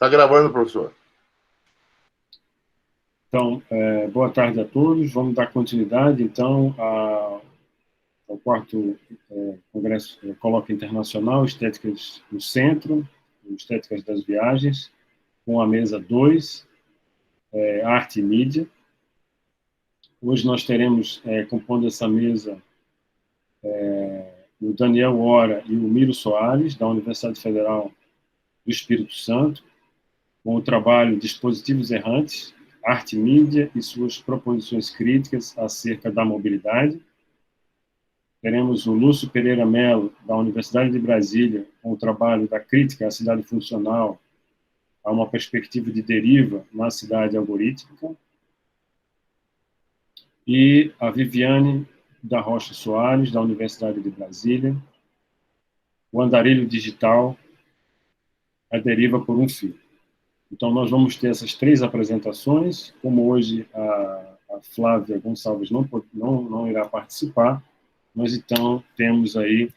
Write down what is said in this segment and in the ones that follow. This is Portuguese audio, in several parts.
Está gravando, professor. Então, boa tarde a todos. Vamos dar continuidade, então, ao quarto Congresso Colóquio Internacional, Estéticas no Centro, Estéticas das Viagens, com a mesa 2, Arte e Mídia. Hoje nós teremos, compondo essa mesa, o Daniel Ora e o Miro Soares, da Universidade Federal do Espírito Santo, com o trabalho Dispositivos Errantes, Arte e Mídia e suas proposições críticas acerca da mobilidade. Teremos o Lúcio Pereira Mello, da Universidade de Brasília, com o trabalho da crítica à cidade funcional a uma perspectiva de deriva na cidade algorítmica. E a Viviane da Rocha Soares, da Universidade de Brasília, o Andarilho Digital, a deriva por um fio. Então, nós vamos ter essas 3 apresentações. Como hoje a Flávia Gonçalves não irá participar, nós, então, temos aí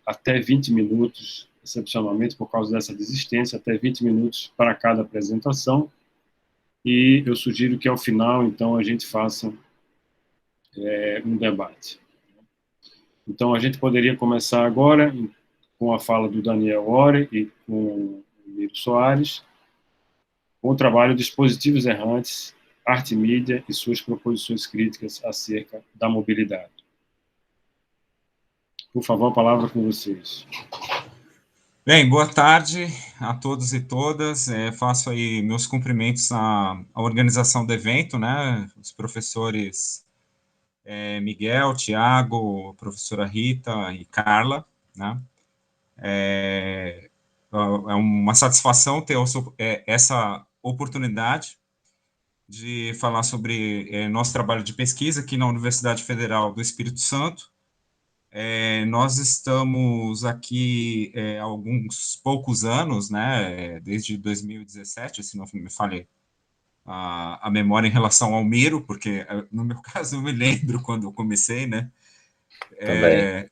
até 20 minutos, excepcionalmente, por causa dessa desistência, até 20 minutos para cada apresentação. E eu sugiro que, ao final, então, a gente faça um debate. Então, a gente poderia começar agora com a fala do Daniel Ore e com o Miro Soares, com o trabalho Dispositivos Errantes, Arte e Mídia e suas proposições críticas acerca da mobilidade. Por favor, a palavra com vocês. Bem, boa tarde a todos e todas. Faço aí meus cumprimentos à organização do evento, né? Os professores Miguel, Tiago, professora Rita e Carla, né? É uma satisfação ter essa oportunidade de falar sobre nosso trabalho de pesquisa aqui na Universidade Federal do Espírito Santo. Nós estamos aqui há alguns poucos anos, né, desde 2017, se não me falhe a memória em relação ao Miro, porque no meu caso eu me lembro quando eu comecei, né? Também.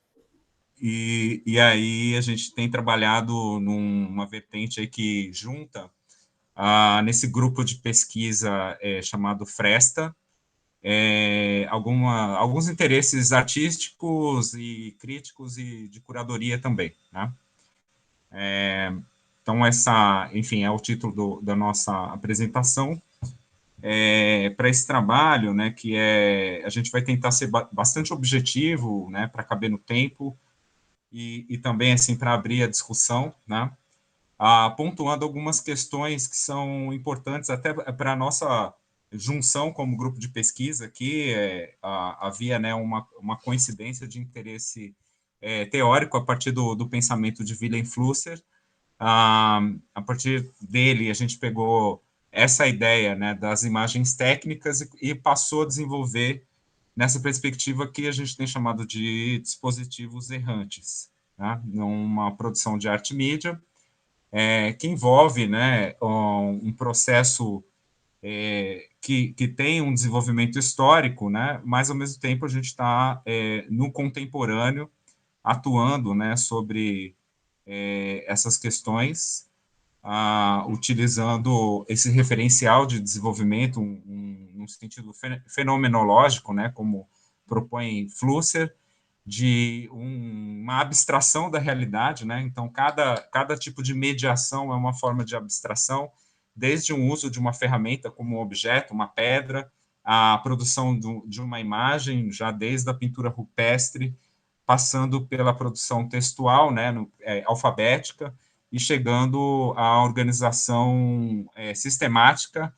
E aí a gente tem trabalhado numa vertente aí que junta nesse grupo de pesquisa chamado Fresta, alguns interesses artísticos e críticos e de curadoria também, né? Então, enfim, é o título da nossa apresentação. Para esse trabalho, né, que a gente vai tentar ser bastante objetivo, né, para caber no tempo e também, assim, para abrir a discussão, né, pontuando algumas questões que são importantes até para a nossa junção como grupo de pesquisa aqui. Havia, né, uma coincidência de interesse teórico a partir do pensamento de Wilhelm Flusser. A partir dele, a gente pegou essa ideia, né, das imagens técnicas e passou a desenvolver nessa perspectiva que a gente tem chamado de dispositivos errantes, né, numa produção de arte e mídia, que envolve, né, um processo que tem um desenvolvimento histórico, né, mas, ao mesmo tempo, a gente está no contemporâneo, atuando, né, sobre essas questões, utilizando esse referencial de desenvolvimento, num sentido fenomenológico, né, como propõe Flusser, de uma abstração da realidade, né? Então, cada tipo de mediação é uma forma de abstração, desde um uso de uma ferramenta como um objeto, uma pedra, a produção de uma imagem, já desde a pintura rupestre, passando pela produção textual, né, alfabética, e chegando à organização sistemática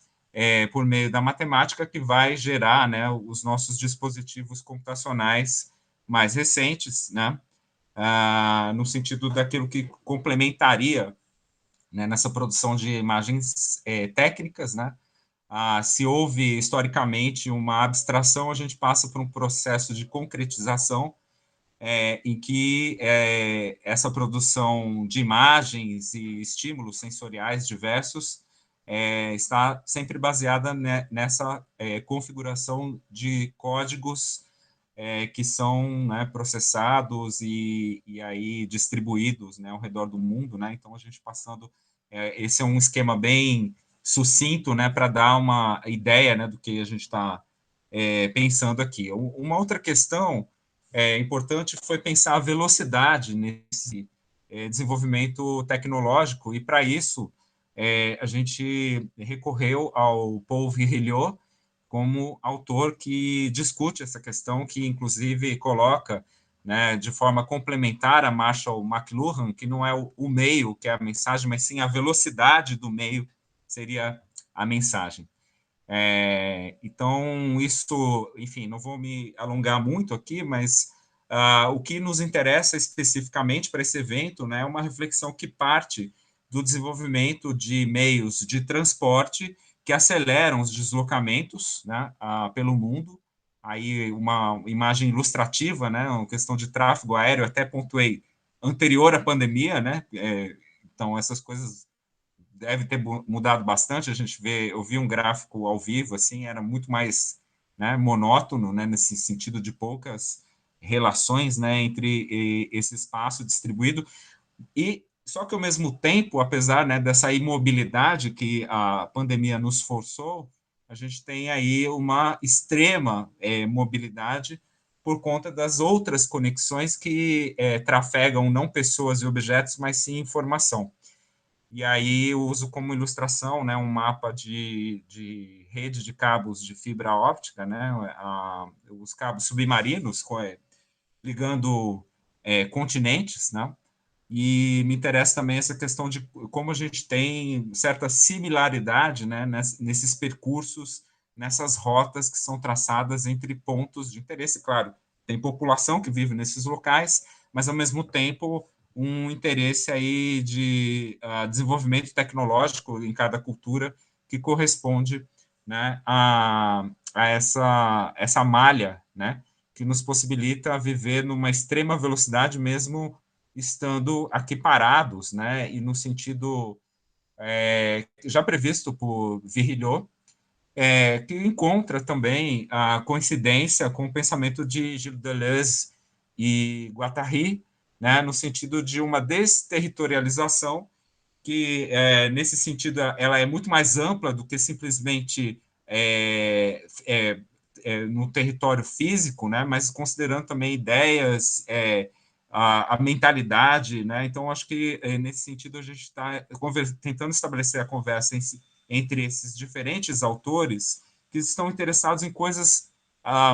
por meio da matemática, que vai gerar, né, os nossos dispositivos computacionais mais recentes, né, no sentido daquilo que complementaria, né, nessa produção de imagens técnicas, né. Se houve historicamente uma abstração, a gente passa por um processo de concretização, em que essa produção de imagens e estímulos sensoriais diversos está sempre baseada nessa configuração de códigos que são, né, processados e aí distribuídos, né, ao redor do mundo, né? Então, a gente passando esse é um esquema bem sucinto, né, para dar uma ideia, né, do que a gente está pensando aqui. Uma outra questão importante foi pensar a velocidade nesse desenvolvimento tecnológico, e para isso a gente recorreu ao Paul Virilio como autor que discute essa questão, que inclusive coloca, né, de forma complementar a Marshall McLuhan, que não é o meio que é a mensagem, mas sim a velocidade do meio seria a mensagem. Então, isso, enfim, não vou me alongar muito aqui, mas o que nos interessa especificamente para esse evento, né, é uma reflexão que parte do desenvolvimento de meios de transporte que aceleram os deslocamentos, né, pelo mundo. Aí uma imagem ilustrativa, né, uma questão de tráfego aéreo, até pontuei, anterior à pandemia, né, então essas coisas deve ter mudado bastante. Eu vi um gráfico ao vivo, assim, era muito mais, né, monótono, né, nesse sentido de poucas relações, né, entre esse espaço distribuído. E só que ao mesmo tempo, apesar, né, dessa imobilidade que a pandemia nos forçou, a gente tem aí uma extrema mobilidade por conta das outras conexões que trafegam não pessoas e objetos, mas sim informação. E aí eu uso como ilustração, né, um mapa de rede de cabos de fibra óptica, né, os cabos submarinos ligando continentes, né, e me interessa também essa questão de como a gente tem certa similaridade, né, nesses percursos, nessas rotas que são traçadas entre pontos de interesse. Claro, tem população que vive nesses locais, mas, ao mesmo tempo, um interesse aí de desenvolvimento tecnológico em cada cultura que corresponde, né, a essa malha, né, que nos possibilita viver numa extrema velocidade, mesmo estando aqui parados, né, e no sentido já previsto por Virilio, que encontra também a coincidência com o pensamento de Gilles Deleuze e Guattari, né, no sentido de uma desterritorialização que, nesse sentido, ela é muito mais ampla do que simplesmente no território físico, né, mas considerando também ideias, a mentalidade, né, então acho que nesse sentido a gente está tentando estabelecer a conversa entre esses diferentes autores que estão interessados em coisas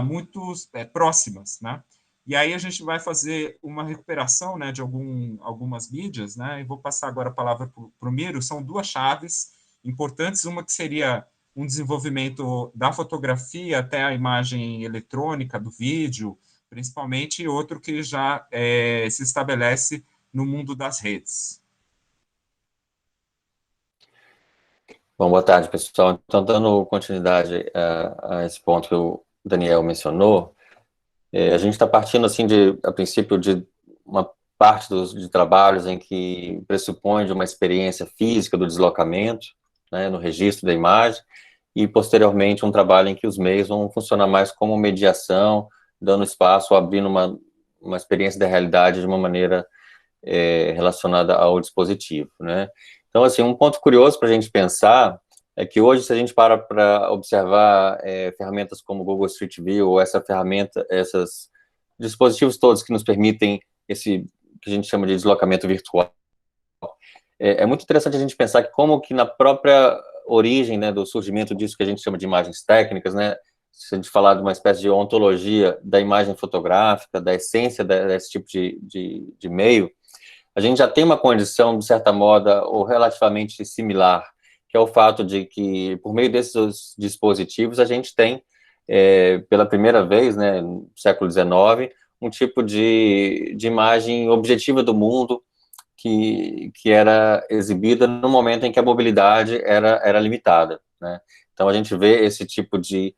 muito próximas, né, e aí a gente vai fazer uma recuperação, né, de algumas mídias, né, e vou passar agora a palavra para o Miro. São duas chaves importantes, uma que seria um desenvolvimento da fotografia até a imagem eletrônica, do vídeo, principalmente, e outro que já se estabelece no mundo das redes. Bom, boa tarde, pessoal. Então, dando continuidade a esse ponto que o Daniel mencionou, a gente está partindo, assim, a princípio, de uma parte de trabalhos em que pressupõe de uma experiência física do deslocamento, né, no registro da imagem, e, posteriormente, um trabalho em que os meios vão funcionar mais como mediação, dando espaço, abrindo uma experiência da realidade de uma maneira relacionada ao dispositivo, né? Então, assim, um ponto curioso para a gente pensar é que hoje, se a gente para observar ferramentas como Google Street View, ou esses dispositivos todos que nos permitem esse que a gente chama de deslocamento virtual, é muito interessante a gente pensar que como que na própria origem, né, do surgimento disso que a gente chama de imagens técnicas, né, se a gente falar de uma espécie de ontologia da imagem fotográfica, da essência desse tipo de meio, a gente já tem uma condição, de certa moda, ou relativamente similar, que é o fato de que, por meio desses dispositivos, a gente tem, pela primeira vez, né, no século XIX, um tipo de imagem objetiva do mundo que era exibida no momento em que a mobilidade era limitada, né? Então, a gente vê esse tipo de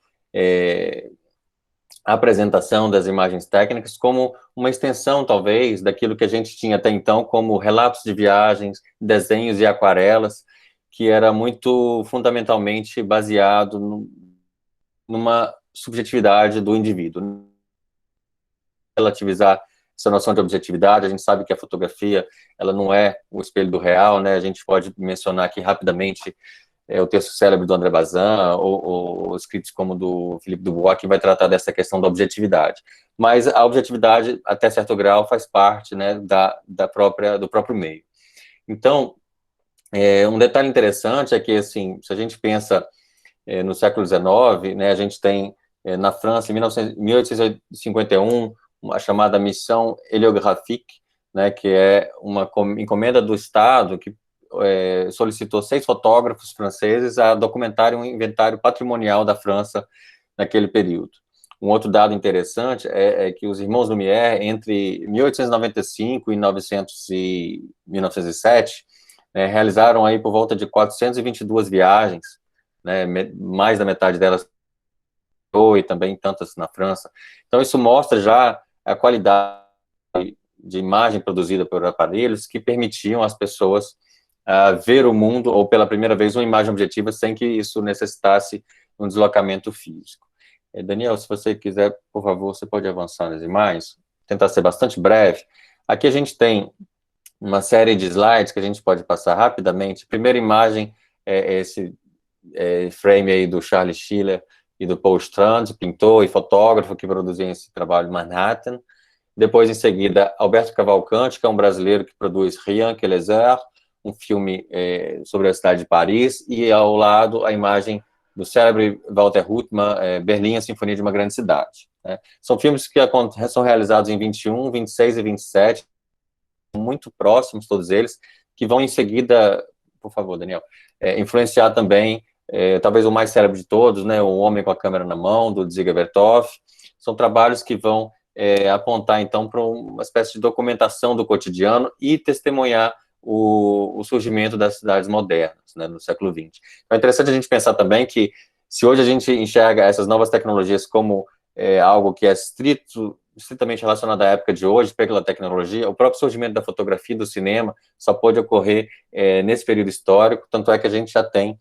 apresentação das imagens técnicas como uma extensão, talvez, daquilo que a gente tinha até então como relatos de viagens, desenhos e aquarelas, que era muito fundamentalmente baseado numa subjetividade do indivíduo. Relativizar essa noção de objetividade. A gente sabe que a fotografia, ela não é o espelho do real, né? A gente pode mencionar aqui rapidamente o texto célebre do André Bazin, ou escritos como do Philippe Dubois, que vai tratar dessa questão da objetividade. Mas a objetividade, até certo grau, faz parte, né, do próprio meio. Então, um detalhe interessante é que, assim, se a gente pensa no século XIX, né, a gente tem, na França, em 1851, a chamada Mission Héliographique, né, que é uma encomenda do Estado que solicitou 6 fotógrafos franceses a documentarem um inventário patrimonial da França naquele período. Um outro dado interessante é que os irmãos Lumière, entre 1895 e 1907, realizaram aí por volta de 422 viagens, né, mais da metade delas e também tantas na França. Então isso mostra já a qualidade de imagem produzida por aparelhos que permitiam às pessoas ver o mundo, ou pela primeira vez, uma imagem objetiva, sem que isso necessitasse um deslocamento físico. Daniel, se você quiser, por favor, você pode avançar nas imagens, tentar ser bastante breve. Aqui a gente tem uma série de slides que a gente pode passar rapidamente. A primeira imagem é esse frame aí do Charles Schiller e do Paul Strand, pintor e fotógrafo que produziam esse trabalho em Manhattan. Depois, em seguida, Alberto Cavalcante, que é um brasileiro que produz Rien que les heures, um filme sobre a cidade de Paris, e ao lado a imagem do célebre Walter Ruttmann, Berlim, a Sinfonia de uma Grande Cidade. Né? São filmes que são realizados em 21, 26 e 27, muito próximos todos eles, que vão em seguida, por favor, Daniel, influenciar também, talvez o mais célebre de todos, né, O Homem com a Câmera na Mão, do Dziga Vertov. São trabalhos que vão apontar, então, para uma espécie de documentação do cotidiano e testemunhar o surgimento das cidades modernas, né, no século XX. Então, é interessante a gente pensar também que, se hoje a gente enxerga essas novas tecnologias como algo que é estritamente relacionado à época de hoje, pela tecnologia, o próprio surgimento da fotografia e do cinema só pôde ocorrer nesse período histórico, tanto é que a gente já tem,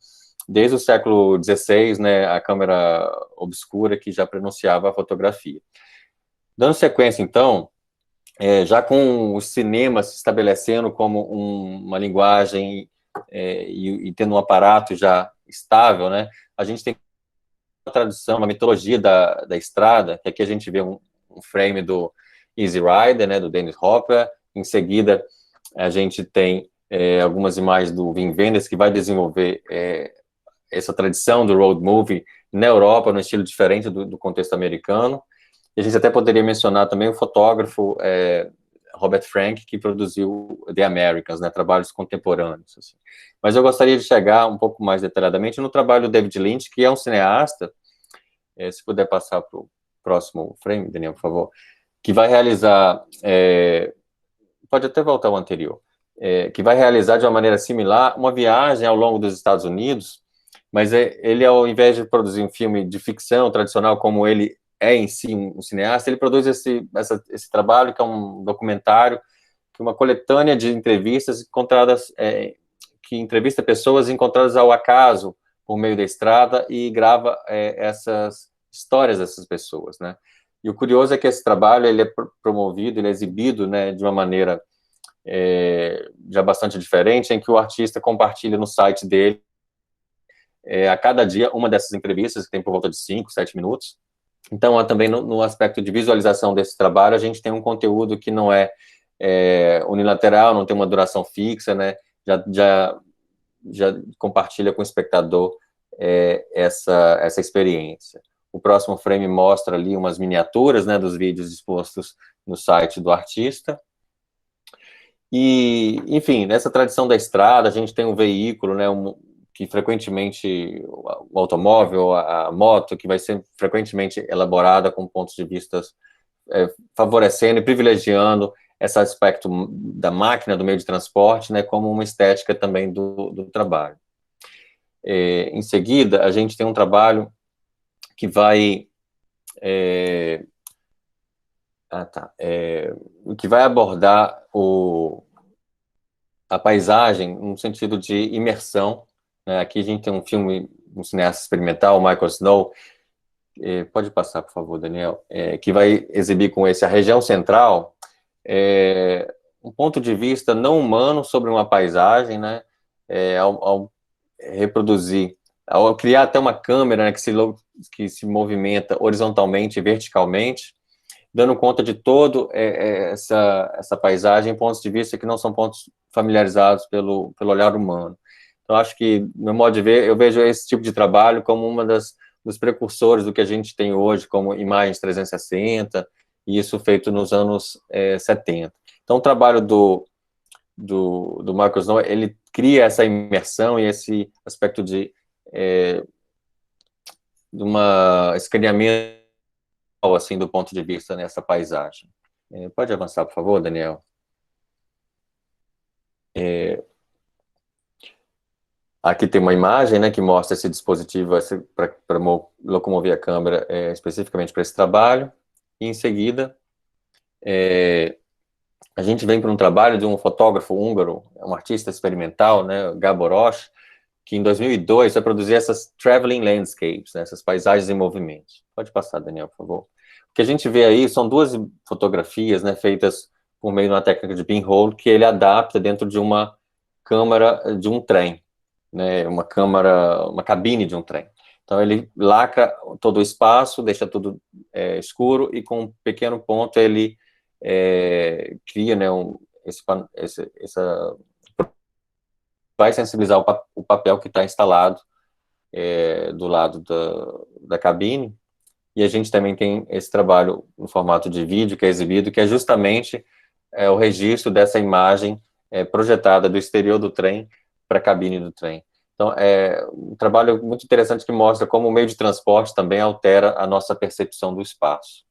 desde o século XVI, né, a câmera obscura que já pronunciava a fotografia. Dando sequência, então, já com o cinema se estabelecendo como uma linguagem e tendo um aparato já estável, né, a gente tem uma tradição, uma mitologia da estrada, que aqui a gente vê um frame do Easy Rider, né, do Dennis Hopper. Em seguida, a gente tem algumas imagens do Wim Wenders, que vai desenvolver essa tradição do road movie na Europa, num estilo diferente do contexto americano. E a gente até poderia mencionar também o fotógrafo Robert Frank, que produziu The Americans, né, trabalhos contemporâneos. Assim. Mas eu gostaria de chegar um pouco mais detalhadamente no trabalho do David Lynch, que é um cineasta, se puder passar para o próximo frame, Daniel, por favor, que vai realizar, pode até voltar ao anterior, que vai realizar de uma maneira similar uma viagem ao longo dos Estados Unidos, mas ele, ao invés de produzir um filme de ficção tradicional como ele em si um cineasta, ele produz esse trabalho, que é um documentário, que é uma coletânea de entrevistas encontradas, que entrevista pessoas encontradas ao acaso por meio da estrada e grava essas histórias dessas pessoas, né? E o curioso é que esse trabalho ele é promovido, ele é exibido, né, de uma maneira já bastante diferente, em que o artista compartilha no site dele a cada dia uma dessas entrevistas, que tem por volta de 5, 7 minutos. Então, também no aspecto de visualização desse trabalho, a gente tem um conteúdo que não é unilateral, não tem uma duração fixa, né? Já compartilha com o espectador essa experiência. O próximo frame mostra ali umas miniaturas, né, dos vídeos expostos no site do artista. E, enfim, nessa tradição da estrada, a gente tem um veículo, né, que frequentemente, o automóvel, a moto, que vai ser frequentemente elaborada com pontos de vista favorecendo e privilegiando esse aspecto da máquina, do meio de transporte, né, como uma estética também do trabalho. Em seguida, a gente tem um trabalho que vai que vai abordar a paisagem no sentido de imersão. Aqui a gente tem um filme, um cineasta experimental, o Michael Snow, pode passar, por favor, Daniel, que vai exibir com esse a região central, um ponto de vista não humano sobre uma paisagem, né? Ao reproduzir, ao criar até uma câmera, né, que se movimenta horizontalmente e verticalmente, dando conta de todo essa paisagem, pontos de vista que não são pontos familiarizados pelo olhar humano. Então, acho que, no meu modo de ver, eu vejo esse tipo de trabalho como uma dos precursores do que a gente tem hoje, como imagens 360, e isso feito nos anos 70. Então, o trabalho do Michael Snow, ele cria essa imersão e esse aspecto de uma escaneamento, assim, do ponto de vista nessa paisagem. Pode avançar, por favor, Daniel? Aqui tem uma imagem, né, que mostra esse dispositivo para locomover a câmera especificamente para esse trabalho. E, em seguida, a gente vem para um trabalho de um fotógrafo húngaro, um artista experimental, né, Gábor Rosch, que em 2002 vai produzir essas traveling landscapes, né, essas paisagens em movimento. Pode passar, Daniel, por favor. O que a gente vê aí são duas fotografias, né, feitas por meio de uma técnica de pinhole que ele adapta dentro de uma câmara de um trem, né, uma cabine de um trem. Então ele lacra todo o espaço, deixa tudo escuro e com um pequeno ponto ele cria, né, vai sensibilizar o papel que está instalado do lado da cabine. E a gente também tem esse trabalho no formato de vídeo que é exibido, que é justamente o registro dessa imagem projetada do exterior do trem para a cabine do trem. Então, é um trabalho muito interessante que mostra como o meio de transporte também altera a nossa percepção do espaço.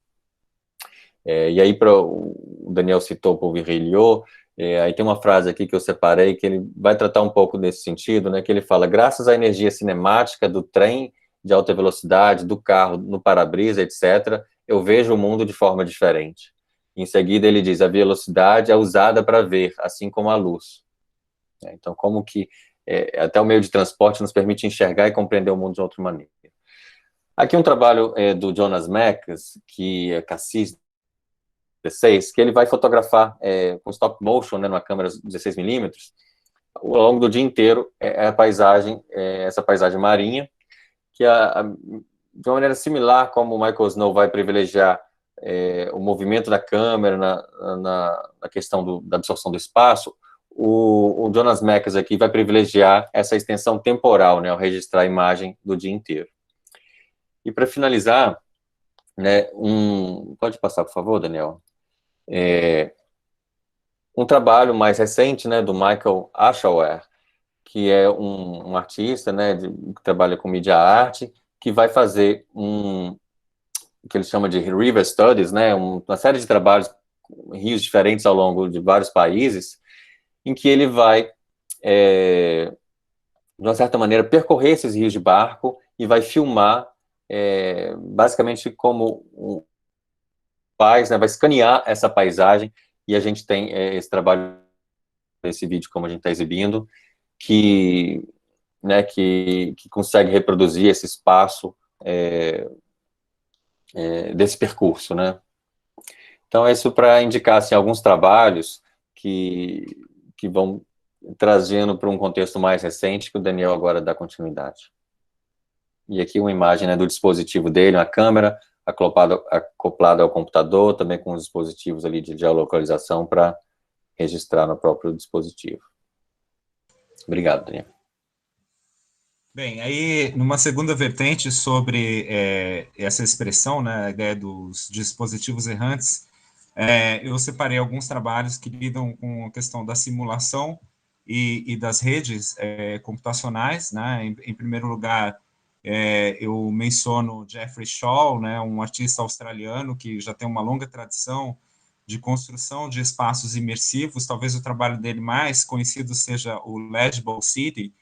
E aí, o Daniel citou o Paul Virilio, aí tem uma frase aqui que eu separei, que ele vai tratar um pouco nesse sentido, né, que ele fala: graças à energia cinemática do trem de alta velocidade, do carro, no para-brisa, etc., eu vejo o mundo de forma diferente. Em seguida, ele diz: a velocidade é usada para ver, assim como a luz. Então, como que até o meio de transporte nos permite enxergar e compreender o mundo de outra maneira. Aqui um trabalho do Jonas Mekas, que é Cassis 16, que ele vai fotografar com stop motion, né, numa câmera 16mm, ao longo do dia inteiro, essa paisagem marinha, que de uma maneira similar como o Michael Snow vai privilegiar o movimento da câmera na questão da absorção do espaço, o Jonas Mekas aqui vai privilegiar essa extensão temporal, né, ao registrar a imagem do dia inteiro. E para finalizar, né, pode passar, por favor, Daniel? Um trabalho mais recente, né, do Michael Ashaware, que é um artista, né, que trabalha com mídia arte, que vai fazer o que ele chama de River Studies, né, uma série de trabalhos em rios diferentes ao longo de vários países, em que ele vai, de uma certa maneira, percorrer esses rios de barco e vai filmar, basicamente, como faz, né, vai escanear essa paisagem, e a gente tem esse trabalho, esse vídeo, como a gente está exibindo, que consegue reproduzir esse espaço desse percurso, né? Então, é isso para indicar, assim, alguns trabalhos que vão trazendo para um contexto mais recente, que o Daniel agora dá continuidade. E aqui uma imagem, né, do dispositivo dele, uma câmera acoplada ao computador, também com os dispositivos ali de geolocalização para registrar no próprio dispositivo. Obrigado, Daniel. Bem, aí, numa segunda vertente sobre essa expressão, né, a ideia dos dispositivos errantes, eu separei alguns trabalhos que lidam com a questão da simulação e das redes computacionais, né. Em primeiro lugar, eu menciono Jeffrey Shaw, né, um artista australiano que já tem uma longa tradição de construção de espaços imersivos. Talvez o trabalho dele mais conhecido seja o Legible City,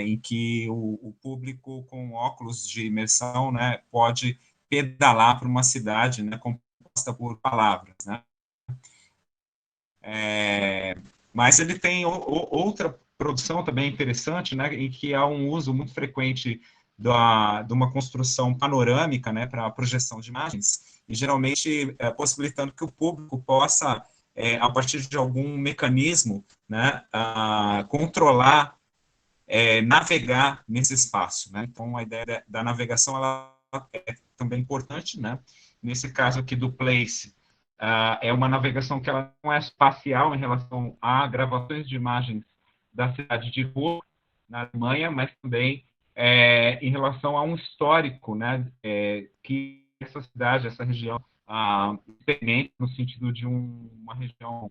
em que o público com óculos de imersão, né, pode pedalar por uma cidade, né, composta por palavras, né. Mas ele tem outra produção também interessante, né, em que há um uso muito frequente de uma construção panorâmica, né, para a projeção de imagens, e geralmente possibilitando que o público possa, a partir de algum mecanismo, né, controlar, navegar nesse espaço, né? Então, a ideia da navegação ela é também importante, né? Nesse caso aqui do Place, é uma navegação que ela não é espacial em relação a gravações de imagens da cidade de Ruhr, na Alemanha, mas também em relação a um histórico, né, que essa cidade, essa região, experimenta no sentido de uma região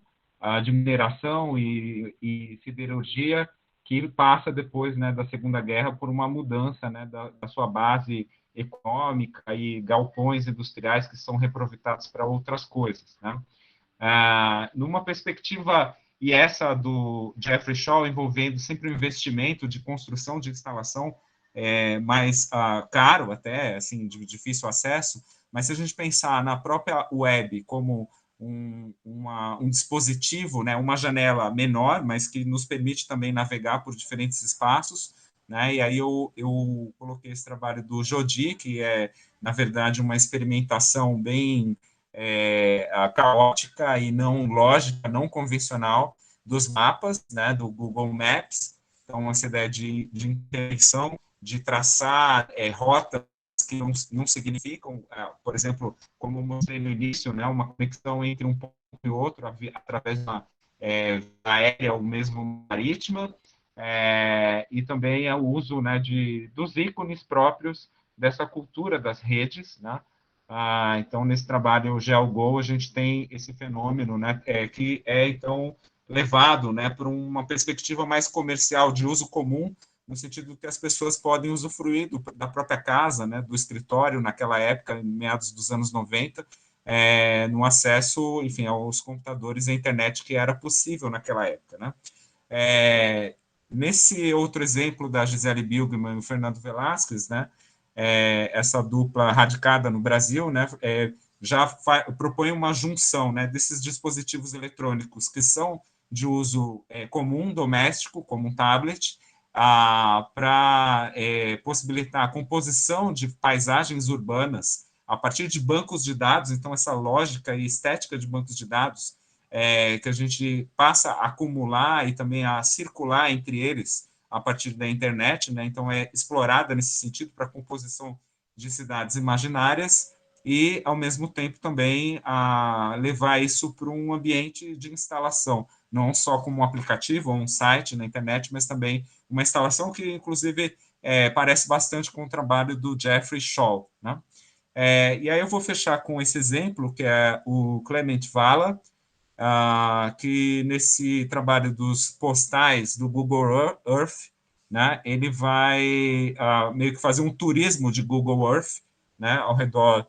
de mineração e siderurgia, que passa depois, né, da Segunda Guerra por uma mudança, né, da sua base econômica e galpões industriais que são reaproveitados para outras coisas, né? Numa perspectiva, e essa do Jeffrey Shaw, envolvendo sempre o investimento de construção de instalação mais caro, até assim, de difícil acesso, mas se a gente pensar na própria web como um dispositivo, né, uma janela menor, mas que nos permite também navegar por diferentes espaços, né, e aí eu coloquei esse trabalho do Jodi, que é, na verdade, uma experimentação bem caótica e não lógica, não convencional dos mapas, né, do Google Maps. Então, essa ideia de intervenção, de traçar rotas que não significam, por exemplo, como eu mostrei no início, né, uma conexão entre um ponto e outro através de uma aérea ou mesmo marítima, e também o uso, né, dos ícones próprios dessa cultura das redes, né? Então, nesse trabalho GeoGo, a gente tem esse fenômeno, né, que é, então, levado, né, para uma perspectiva mais comercial, de uso comum, no sentido que as pessoas podem usufruir da própria casa, né, do escritório, naquela época, em meados dos anos 90, no acesso, enfim, aos computadores e à internet que era possível naquela época, né? Nesse outro exemplo da Gisele Bilgman e o Fernando Velasquez, né, essa dupla radicada no Brasil, né, já propõe uma junção, né, desses dispositivos eletrônicos que são de uso comum, doméstico, como um tablet, para possibilitar a composição de paisagens urbanas a partir de bancos de dados. Então, essa lógica e estética de bancos de dados que a gente passa a acumular e também a circular entre eles a partir da internet, né? Então, é explorada nesse sentido para a composição de cidades imaginárias e, ao mesmo tempo, também a levar isso para um ambiente de instalação, não só como um aplicativo ou um site na internet, mas também uma instalação que, inclusive, parece bastante com o trabalho do Jeffrey Shaw, né? E aí eu vou fechar com esse exemplo, que é o Clement Vala, que nesse trabalho dos postais do Google Earth, né, ele vai meio que fazer um turismo de Google Earth, né, ao redor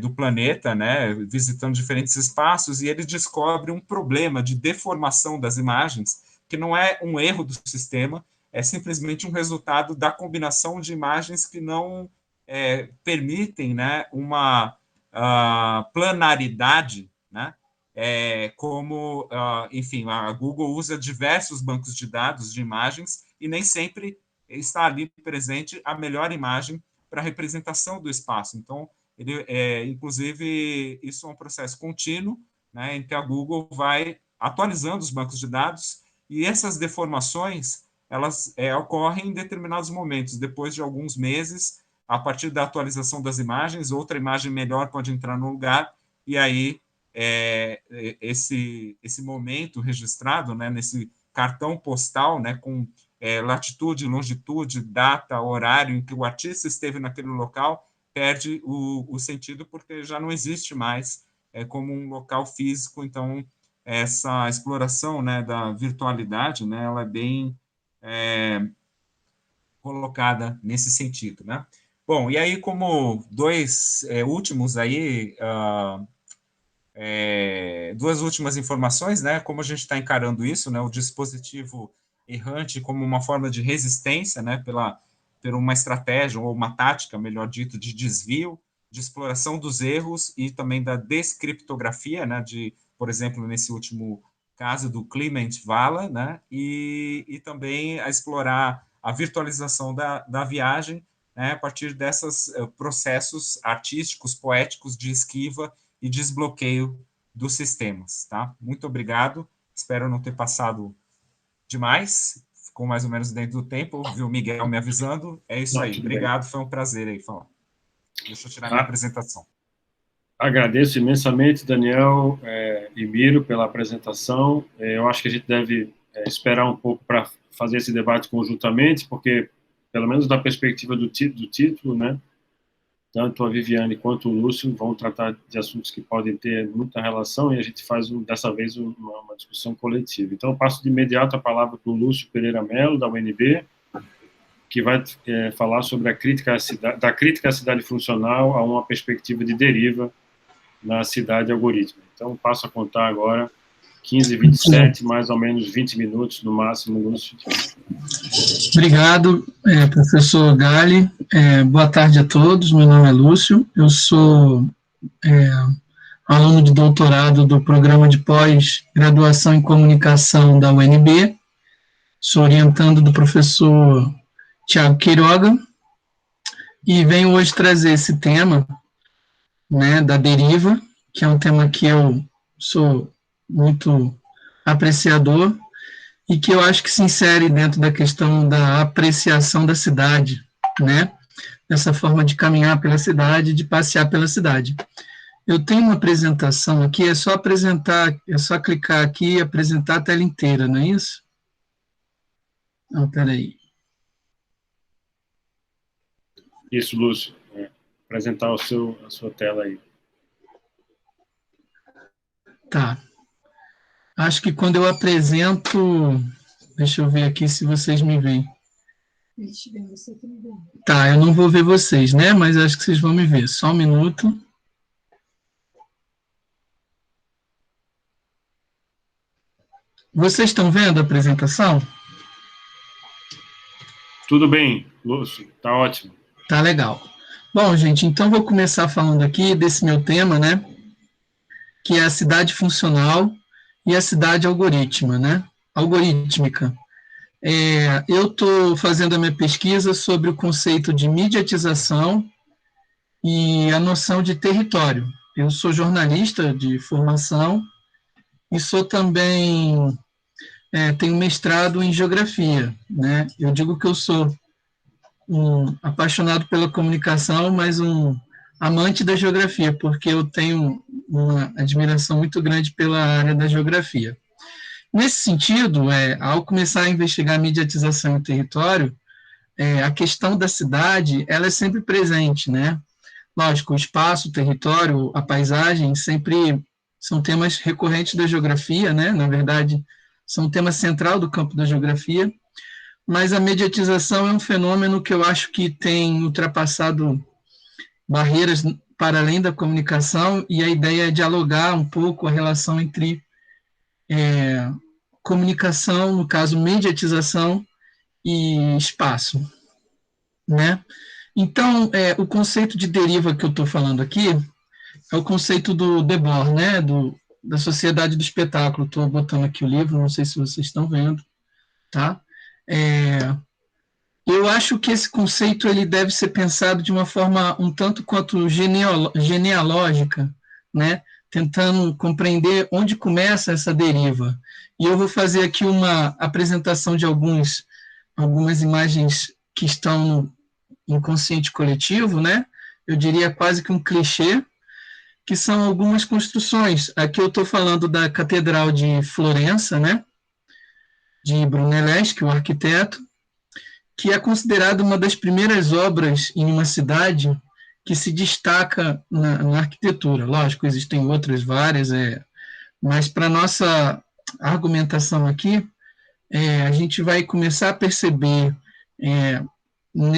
do planeta, né, visitando diferentes espaços, e ele descobre um problema de deformação das imagens, que não é um erro do sistema, é simplesmente um resultado da combinação de imagens que não permitem, né, uma planaridade, né, como, enfim, a Google usa diversos bancos de dados de imagens e nem sempre está ali presente a melhor imagem para a representação do espaço. Então, inclusive, isso é um processo contínuo, né, em que a Google vai atualizando os bancos de dados, e essas deformações elas ocorrem em determinados momentos, depois de alguns meses, a partir da atualização das imagens, outra imagem melhor pode entrar no lugar, e aí esse momento registrado, né, nesse cartão postal, né, com latitude, longitude, data, horário em que o artista esteve naquele local, perde o sentido, porque já não existe mais como um local físico. Então, essa exploração, né, da virtualidade, né, ela é bem colocada nesse sentido, né? Bom, e aí, como dois últimos aí, duas últimas informações, né? Como a gente está encarando isso, né? O dispositivo errante como uma forma de resistência, né? Por uma estratégia ou uma tática, melhor dito, de desvio, de exploração dos erros e também da descriptografia, né? Por exemplo, nesse último caso do Clement Vala, né? E também a explorar a virtualização da viagem né, a partir desses processos artísticos, poéticos de esquiva e desbloqueio dos sistemas. Tá? Muito obrigado, espero não ter passado demais, ficou mais ou menos dentro do tempo, viu o Miguel me avisando, é isso aí, obrigado, foi um prazer aí falar. Deixa eu tirar minha apresentação. Agradeço imensamente, Daniel e Miro, pela apresentação. Eu acho que a gente deve esperar um pouco para fazer esse debate conjuntamente, porque, pelo menos da perspectiva do título, né, tanto a Viviane quanto o Lúcio vão tratar de assuntos que podem ter muita relação, e a gente faz, dessa vez, uma discussão coletiva. Então, eu passo de imediato a palavra para o Lúcio Pereira Melo, da UNB, que vai falar sobre a crítica à cidade funcional a uma perspectiva de deriva na cidade algorítmica. Então, passo a contar agora 15h27, mais ou menos 20 minutos, no máximo, Lúcio. Obrigado, professor Galli. Boa tarde a todos, meu nome é Lúcio, eu sou aluno de doutorado do programa de pós-graduação em comunicação da UNB, sou orientando do professor Tiago Queiroga, e venho hoje trazer esse tema, né, da deriva, que é um tema que eu sou muito apreciador e que eu acho que se insere dentro da questão da apreciação da cidade, né, dessa forma de caminhar pela cidade, de passear pela cidade. Eu tenho uma apresentação aqui, é só clicar aqui e apresentar a tela inteira, não é isso? Não, peraí. Isso, Lúcio. Apresentar a sua tela aí. Tá. Acho que quando eu apresento... Deixa eu ver aqui se vocês me veem. Tá, eu não vou ver vocês, né? Mas acho que vocês vão me ver. Só um minuto. Vocês estão vendo a apresentação? Tudo bem, Lúcio. Tá ótimo. Tá legal. Bom, gente, então vou começar falando aqui desse meu tema, né? Que é a cidade funcional e a cidade algorítmica, né? Eu estou fazendo a minha pesquisa sobre o conceito de mediatização e a noção de território. Eu sou jornalista de formação e sou também, tenho mestrado em geografia, né? Eu digo que eu sou um apaixonado pela comunicação, mas um amante da geografia, porque eu tenho uma admiração muito grande pela área da geografia. Nesse sentido, ao começar a investigar a mediatização e território, a questão da cidade, ela é sempre presente, né? Lógico, o espaço, o território, a paisagem, sempre são temas recorrentes da geografia, né? Na verdade, são um tema central do campo da geografia, mas a mediatização é um fenômeno que eu acho que tem ultrapassado barreiras para além da comunicação, e a ideia é dialogar um pouco a relação entre comunicação, no caso, mediatização e espaço, né? Então, o conceito de deriva que eu estou falando aqui é o conceito do Debord, né? Da Sociedade do Espetáculo. Estou botando aqui o livro, não sei se vocês estão vendo, tá? Eu acho que esse conceito ele deve ser pensado de uma forma um tanto quanto genealógica, né? Tentando compreender onde começa essa deriva. E eu vou fazer aqui uma apresentação de algumas imagens que estão no inconsciente coletivo, né? Eu diria quase que um clichê, que são algumas construções. Aqui eu estou falando da Catedral de Florença, né? De Brunelleschi, o arquiteto, que é considerada uma das primeiras obras em uma cidade que se destaca na arquitetura. Lógico, existem outras várias, mas para a nossa argumentação aqui, a gente vai começar a perceber,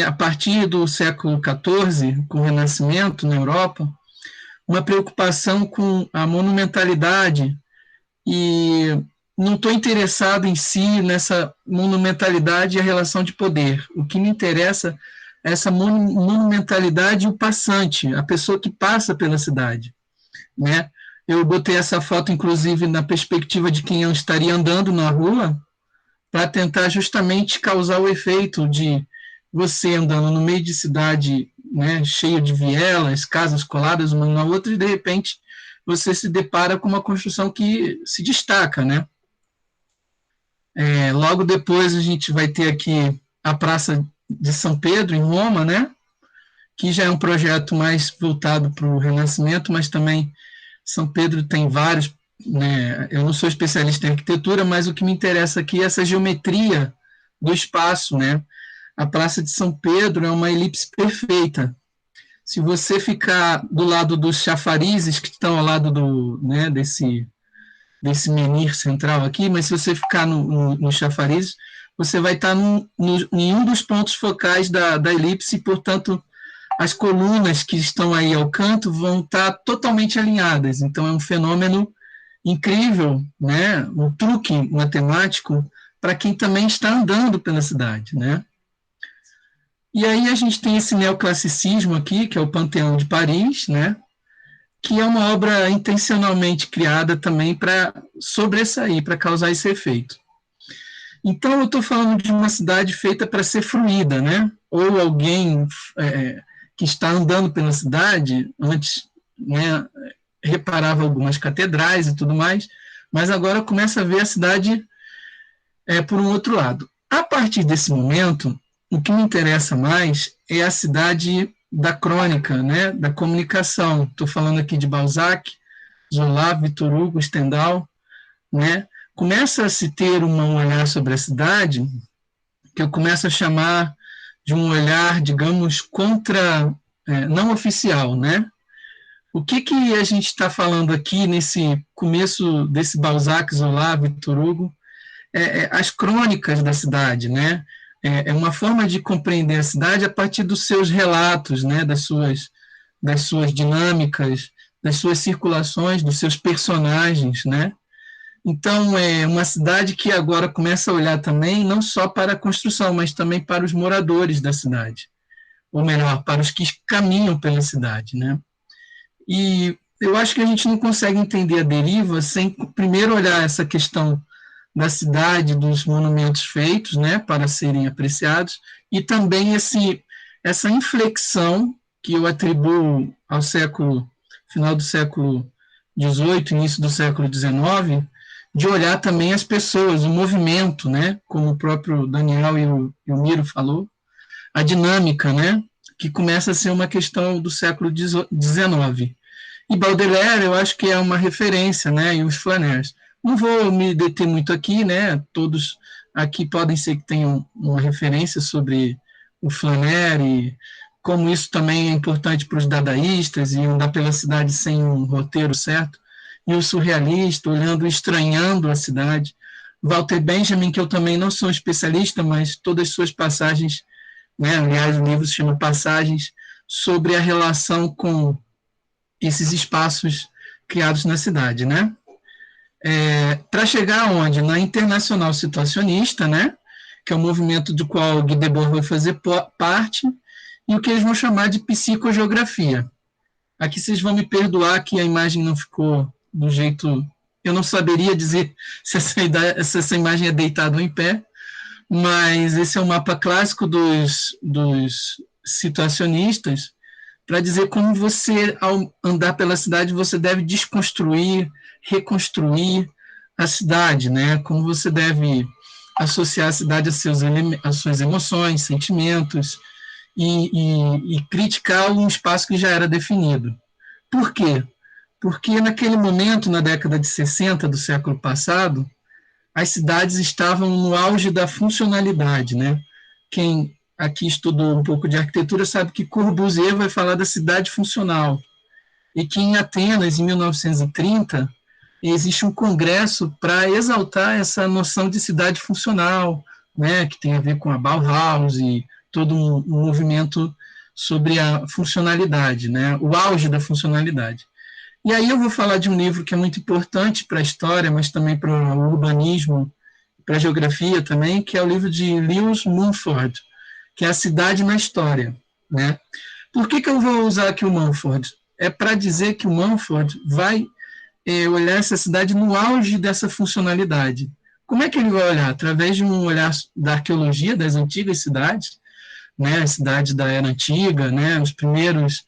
a partir do século XIV, com o Renascimento na Europa, uma preocupação com a monumentalidade, e não estou interessado em si nessa monumentalidade e a relação de poder. O que me interessa é essa monumentalidade e o passante, a pessoa que passa pela cidade, né? Eu botei essa foto, inclusive, na perspectiva de quem eu estaria andando na rua, para tentar justamente causar o efeito de você andando no meio de cidade, né, cheio de vielas, casas coladas uma na outra, e de repente você se depara com uma construção que se destaca, né? Logo depois a gente vai ter aqui a Praça de São Pedro, em Roma, né? Que já é um projeto mais voltado para o Renascimento, mas também São Pedro tem vários, né? Eu não sou especialista em arquitetura, mas o que me interessa aqui é essa geometria do espaço, né? A Praça de São Pedro é uma elipse perfeita. Se você ficar do lado dos chafarizes que estão ao lado né, desse menir central aqui, mas se você ficar no chafariz, você vai estar em um dos pontos focais da elipse, e, portanto, as colunas que estão aí ao canto vão estar totalmente alinhadas. Então, é um fenômeno incrível, né? Um truque matemático para quem também está andando pela cidade, né? E aí a gente tem esse neoclassicismo aqui, que é o Panteão de Paris, né? Que é uma obra intencionalmente criada também para sobressair, para causar esse efeito. Então, eu estou falando de uma cidade feita para ser fruída, né? Ou alguém que está andando pela cidade, antes, né, reparava algumas catedrais e tudo mais, mas agora começa a ver a cidade por um outro lado. A partir desse momento, o que me interessa mais é a cidade da crônica, né, da comunicação. Estou falando aqui de Balzac, Zola, Victor Hugo, Stendhal, né? Começa a se ter um olhar sobre a cidade que eu começo a chamar de um olhar, digamos, não oficial, né? O que a gente está falando aqui nesse começo desse Balzac, Zola, Victor Hugo? As crônicas da cidade, né? É uma forma de compreender a cidade a partir dos seus relatos, né? das suas dinâmicas, das suas circulações, dos seus personagens, né? Então, é uma cidade que agora começa a olhar também não só para a construção, mas também para os moradores da cidade, ou melhor, para os que caminham pela cidade, né? E eu acho que a gente não consegue entender a deriva sem primeiro olhar essa questão da cidade, dos monumentos feitos, né, para serem apreciados, e também essa inflexão que eu atribuo ao final do século XVIII, início do século XIX, de olhar também as pessoas, o movimento, né, como o próprio Daniel e o Miro falou, a dinâmica, né, que começa a ser uma questão do século XIX. E Baudelaire, eu acho que é uma referência, né, e os flaneurs. Não vou me deter muito aqui, né, todos aqui podem ser que tenham uma referência sobre o Flaner e como isso também é importante para os dadaístas e andar pela cidade sem um roteiro certo, e o surrealista, olhando, estranhando a cidade. Walter Benjamin, que eu também não sou especialista, mas todas as suas passagens, né, aliás, o livro se chama Passagens, sobre a relação com esses espaços criados na cidade, né? Para chegar aonde? Na Internacional Situacionista, né? Que é o movimento do qual Guy Debord vai fazer parte, e o que eles vão chamar de psicogeografia. Aqui vocês vão me perdoar que a imagem não ficou do jeito... Eu não saberia dizer se essa imagem é deitada ou em pé, mas esse é o mapa clássico dos situacionistas, para dizer como você, ao andar pela cidade, você deve desconstruir, reconstruir a cidade, né? Como você deve associar a cidade às suas emoções, sentimentos, e criticar um espaço que já era definido. Por quê? Porque naquele momento, na década de 60 do século passado, as cidades estavam no auge da funcionalidade, né? Quem aqui estudou um pouco de arquitetura sabe que Corbusier vai falar da cidade funcional, e que em Atenas, em 1930, existe um congresso para exaltar essa noção de cidade funcional, né, que tem a ver com a Bauhaus e todo um movimento sobre a funcionalidade, né, o auge da funcionalidade. E aí eu vou falar de um livro que é muito importante para a história, mas também para o urbanismo, para a geografia também, que é o livro de Lewis Mumford, que é A Cidade na História, né? Por que eu vou usar aqui o Mumford? É para dizer que o Mumford vai olhar essa cidade no auge dessa funcionalidade. Como é que ele vai olhar? Através de um olhar da arqueologia das antigas cidades, né, as cidades da Era Antiga, né, os primeiros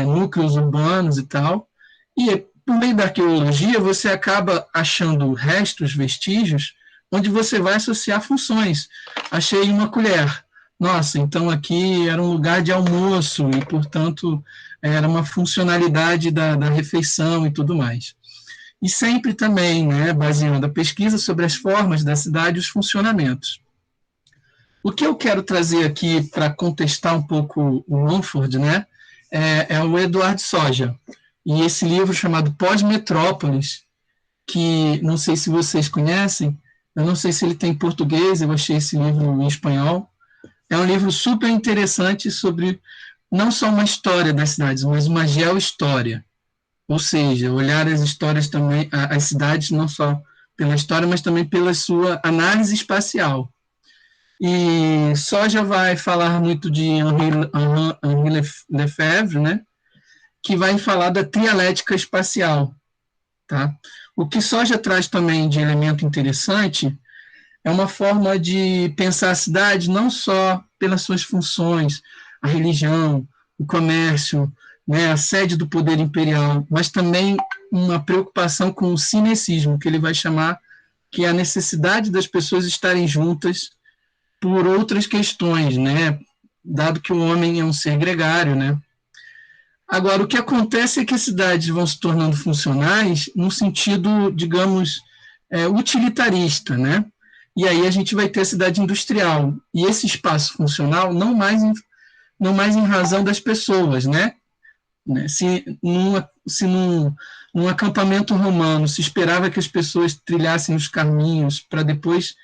núcleos urbanos e tal, e por meio da arqueologia você acaba achando restos, vestígios, onde você vai associar funções. Achei uma colher. Nossa, então aqui era um lugar de almoço e, portanto, era uma funcionalidade da refeição e tudo mais. E sempre também, né, baseando a pesquisa sobre as formas da cidade e os funcionamentos. O que eu quero trazer aqui para contestar um pouco o Mumford, né, é o Eduardo Soja, e esse livro chamado Pós-Metrópolis, que não sei se vocês conhecem, eu não sei se ele tem em português, eu achei esse livro em espanhol. É um livro super interessante sobre não só uma história das cidades, mas uma geohistória, ou seja, olhar as histórias também, as cidades não só pela história, mas também pela sua análise espacial. E Soja vai falar muito de Henri Lefebvre, né, que vai falar da trialética espacial. Tá? O que Soja traz também de elemento interessante é uma forma de pensar a cidade não só pelas suas funções, a religião, o comércio, né, a sede do poder imperial, mas também uma preocupação com o cinecismo, que ele vai chamar que é a necessidade das pessoas estarem juntas por outras questões, né, dado que o homem é um ser gregário, né. Agora, o que acontece é que as cidades vão se tornando funcionais num sentido, digamos, utilitarista, né? E aí a gente vai ter a cidade industrial. E esse espaço funcional não mais em razão das pessoas, né? Se num acampamento romano se esperava que as pessoas trilhassem os caminhos para depois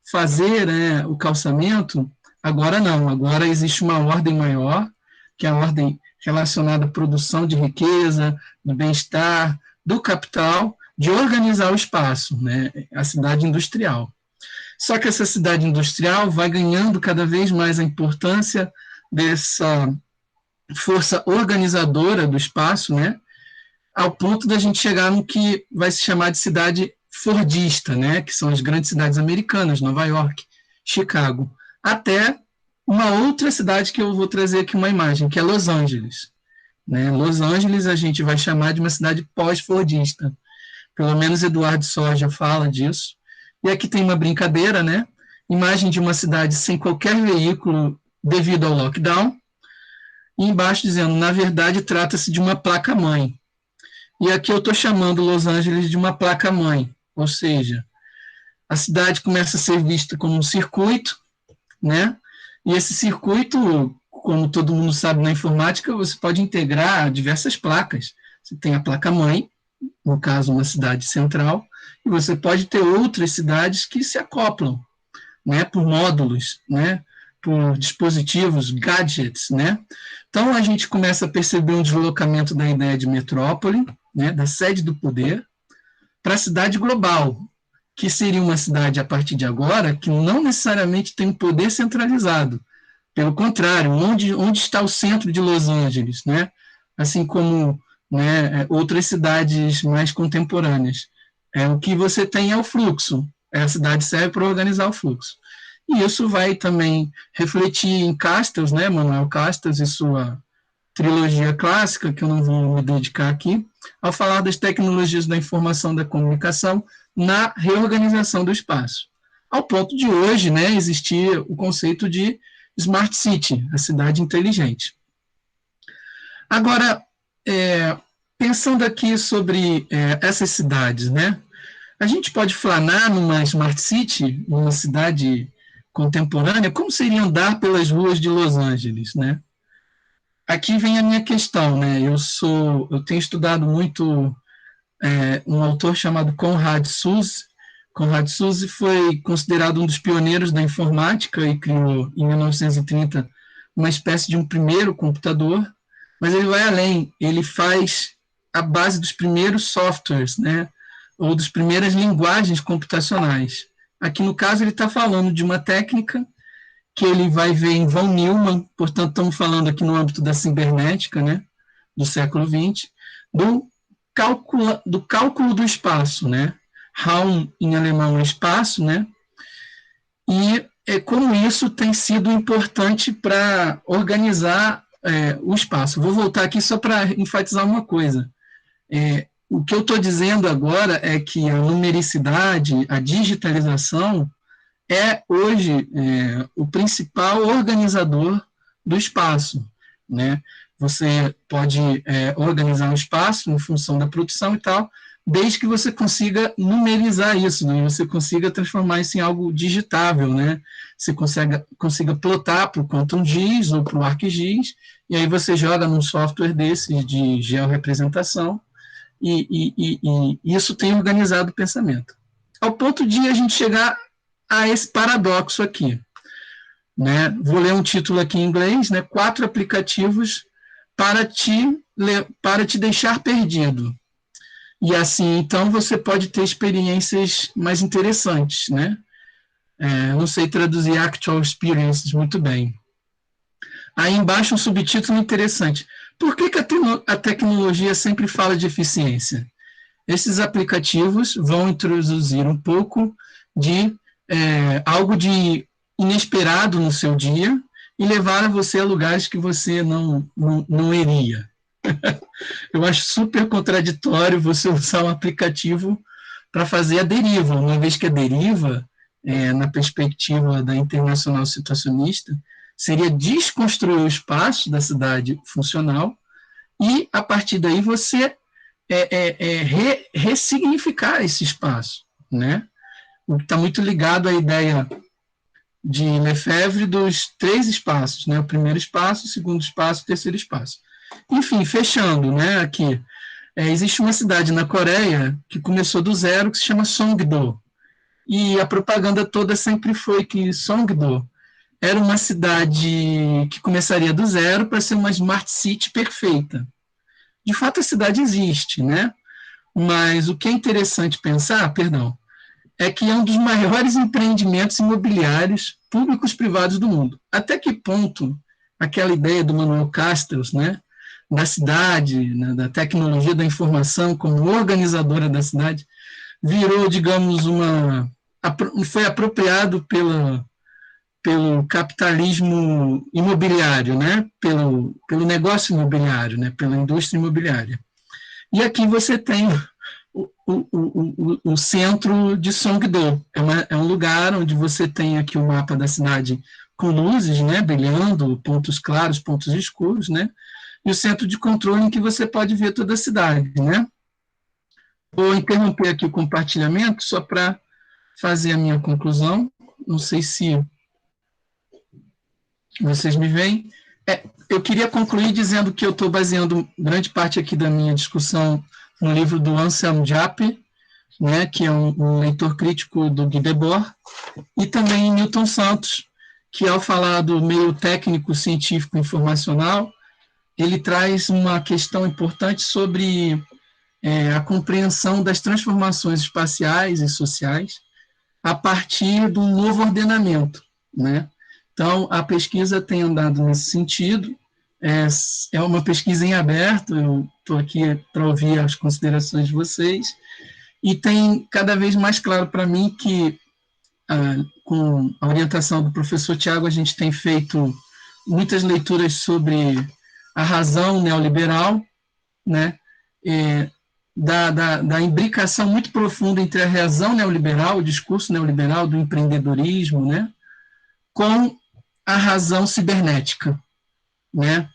fazer, né, o calçamento, agora não. Agora existe uma ordem maior, que é a ordem relacionada à produção de riqueza, do bem-estar, do capital, de organizar o espaço, né? A cidade industrial. Só que essa cidade industrial vai ganhando cada vez mais a importância dessa força organizadora do espaço, né? Ao ponto da gente chegar no que vai se chamar de cidade fordista, né? Que são as grandes cidades americanas, Nova York, Chicago, até uma outra cidade que eu vou trazer aqui uma imagem, que é Los Angeles. Né? Los Angeles a gente vai chamar de uma cidade pós-fordista. Pelo menos Eduardo Soja fala disso. E aqui tem uma brincadeira, né? Imagem de uma cidade sem qualquer veículo devido ao lockdown. E embaixo dizendo, na verdade, trata-se de uma placa-mãe. E aqui eu estou chamando Los Angeles de uma placa-mãe. Ou seja, a cidade começa a ser vista como um circuito, né? E esse circuito, como todo mundo sabe na informática, você pode integrar diversas placas. Você tem a placa-mãe, no caso uma cidade central, e você pode ter outras cidades que se acoplam, né, por módulos, né, por dispositivos, gadgets, né. Então a gente começa a perceber um deslocamento da ideia de metrópole, né, da sede do poder, para a cidade global, que seria uma cidade, a partir de agora, que não necessariamente tem um poder centralizado. Pelo contrário, onde está o centro de Los Angeles, né? Assim como, né, outras cidades mais contemporâneas. O que você tem é o fluxo. A cidade serve para organizar o fluxo. E isso vai também refletir em Castells, né, Manuel Castells e sua trilogia clássica, que eu não vou me dedicar aqui, ao falar das tecnologias da informação e da comunicação na reorganização do espaço. Ao ponto de hoje, né, existir o conceito de Smart City, a cidade inteligente. Agora, pensando aqui sobre essas cidades, né, a gente pode flanar numa Smart City, numa cidade contemporânea, como seria andar pelas ruas de Los Angeles, né? Aqui vem a minha questão, né? Eu tenho estudado muito um autor chamado Conrad Susse. Conrad Susse foi considerado um dos pioneiros da informática e criou, em 1930, uma espécie de um primeiro computador, mas ele vai além, ele faz a base dos primeiros softwares, né, ou das primeiras linguagens computacionais. Aqui, no caso, ele está falando de uma técnica que ele vai ver em von Neumann, portanto, estamos falando aqui no âmbito da cibernética, né, do século XX, do cálculo do espaço, né? Raum, em alemão, é espaço, né? E como isso tem sido importante para organizar o espaço. Vou voltar aqui só para enfatizar uma coisa. O que eu estou dizendo agora é que a numericidade, a digitalização, é hoje o principal organizador do espaço, né? Você pode organizar um espaço em função da produção e tal, desde que você consiga numerizar isso, né? Você consiga transformar isso em algo digitável, né? Você consiga plotar para o QuantumGIS ou para o ArcGIS, e aí você joga num software desses de georrepresentação, e isso tem organizado o pensamento. Ao ponto de a gente chegar a esse paradoxo aqui, né? Vou ler um título aqui em inglês, né? 4 aplicativos para te deixar perdido. E assim, então, você pode ter experiências mais interessantes, né? Não sei traduzir actual experiences muito bem. Aí embaixo um subtítulo interessante. Por que a tecnologia sempre fala de eficiência? Esses aplicativos vão introduzir um pouco de algo de inesperado no seu dia e levar você a lugares que você não iria. Eu acho super contraditório você usar um aplicativo para fazer a deriva, uma vez que a deriva, na perspectiva da internacional situacionista, seria desconstruir o espaço da cidade funcional e, a partir daí, você ressignificar esse espaço, né? O que está muito ligado à ideia de Lefebvre dos 3 espaços, né? O primeiro espaço, o segundo espaço, o terceiro espaço. Enfim, fechando, né, aqui, existe uma cidade na Coreia que começou do zero, que se chama Songdo, e a propaganda toda sempre foi que Songdo era uma cidade que começaria do zero para ser uma smart city perfeita. De fato, a cidade existe, né? Mas o que é interessante pensar, é que é um dos maiores empreendimentos imobiliários públicos privados do mundo. Até que ponto aquela ideia do Manuel Castells, né, da cidade, né, da tecnologia da informação como organizadora da cidade, virou, digamos, foi apropriado pelo capitalismo imobiliário, né, pelo negócio imobiliário, né, pela indústria imobiliária. E aqui você tem o centro de Songdo. É um lugar onde você tem aqui o mapa da cidade com luzes, né, brilhando, pontos claros, pontos escuros, né, e o centro de controle em que você pode ver toda a cidade, né. Vou interromper aqui o compartilhamento só para fazer a minha conclusão. Não sei se vocês me veem. Eu queria concluir dizendo que eu estou baseando grande parte aqui da minha discussão no livro do Anselm Jape, né, que é um leitor crítico do Guy Debord, e também em Newton Santos, que ao falar do meio técnico, científico e informacional, ele traz uma questão importante sobre a compreensão das transformações espaciais e sociais a partir de um novo ordenamento, né? Então, a pesquisa tem andado nesse sentido, é uma pesquisa em aberto, eu estou aqui para ouvir as considerações de vocês, e tem cada vez mais claro para mim que, com a orientação do professor Tiago, a gente tem feito muitas leituras sobre a razão neoliberal, né, da imbricação muito profunda entre a razão neoliberal, o discurso neoliberal do empreendedorismo, né, com a razão cibernética, né?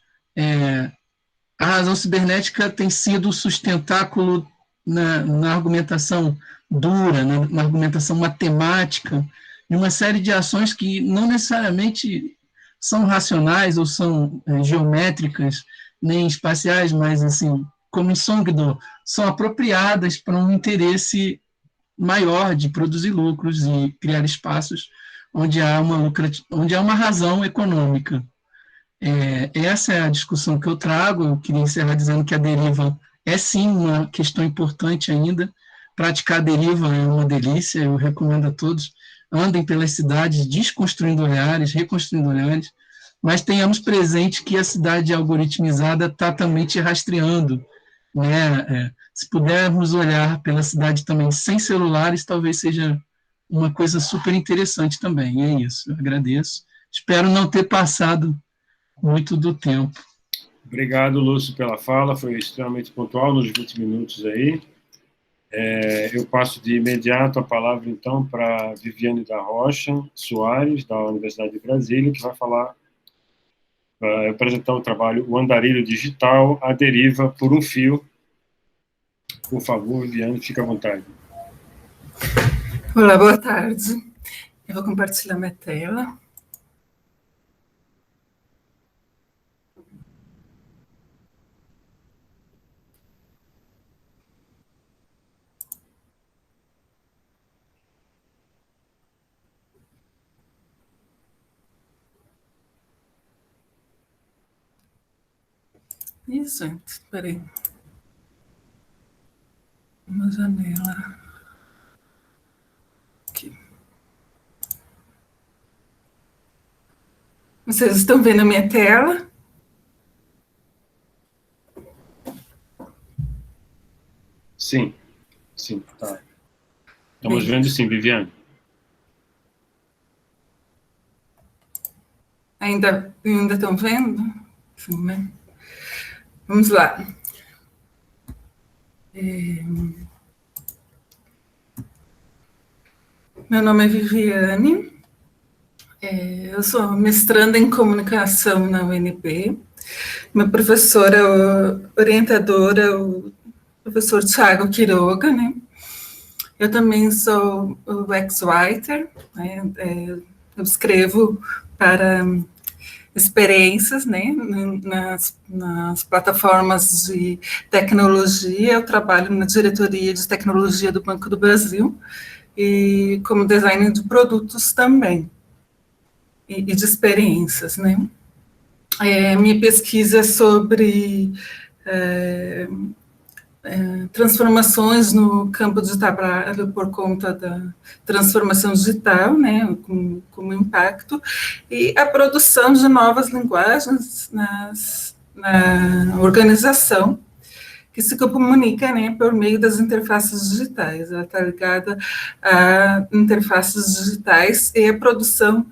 A razão cibernética tem sido o sustentáculo na argumentação dura, na argumentação matemática, de uma série de ações que não necessariamente são racionais ou são geométricas, nem espaciais, mas, assim, como em Songdo, são apropriadas para um interesse maior de produzir lucros e criar espaços onde há uma razão econômica. Essa é a discussão que eu trago. Eu queria encerrar dizendo que a deriva é, sim, uma questão importante ainda. Praticar a deriva é uma delícia, eu recomendo a todos. Andem pelas cidades, desconstruindo olhares, reconstruindo olhares, mas tenhamos presente que a cidade algoritmizada está também te rastreando, né? Se pudermos olhar pela cidade também sem celulares, talvez seja uma coisa super interessante também. E é isso, eu agradeço. Espero não ter passado muito do tempo. Obrigado, Lúcio, pela fala, foi extremamente pontual nos 20 minutos aí. Eu passo de imediato a palavra, então, para Viviane da Rocha Soares, da Universidade de Brasília, que vai falar, vai apresentar o trabalho O Andarilho Digital, a deriva por um fio. Por favor, Viviane, fique à vontade. Olá, boa tarde. Eu vou compartilhar minha tela. Isso, gente, espera aí. Uma janela. Aqui. Vocês estão vendo a minha tela? Sim, tá. Estamos vendo sim, Viviane. Ainda estão vendo? Sim, né? Vamos lá. Meu nome é Viviane. Eu sou mestranda em comunicação na UNB. Minha professora orientadora é o professor Thiago Quiroga, né? Eu também sou UX-writer, né? Eu escrevo para experiências, né? Nas plataformas de tecnologia. Eu trabalho na diretoria de tecnologia do Banco do Brasil e como designer de produtos também e de experiências, né? Minha pesquisa é sobre transformações no campo de trabalho por conta da transformação digital, né, como impacto, e a produção de novas linguagens na organização, que se comunica, né, por meio das interfaces digitais. Ela está ligada a interfaces digitais e a produção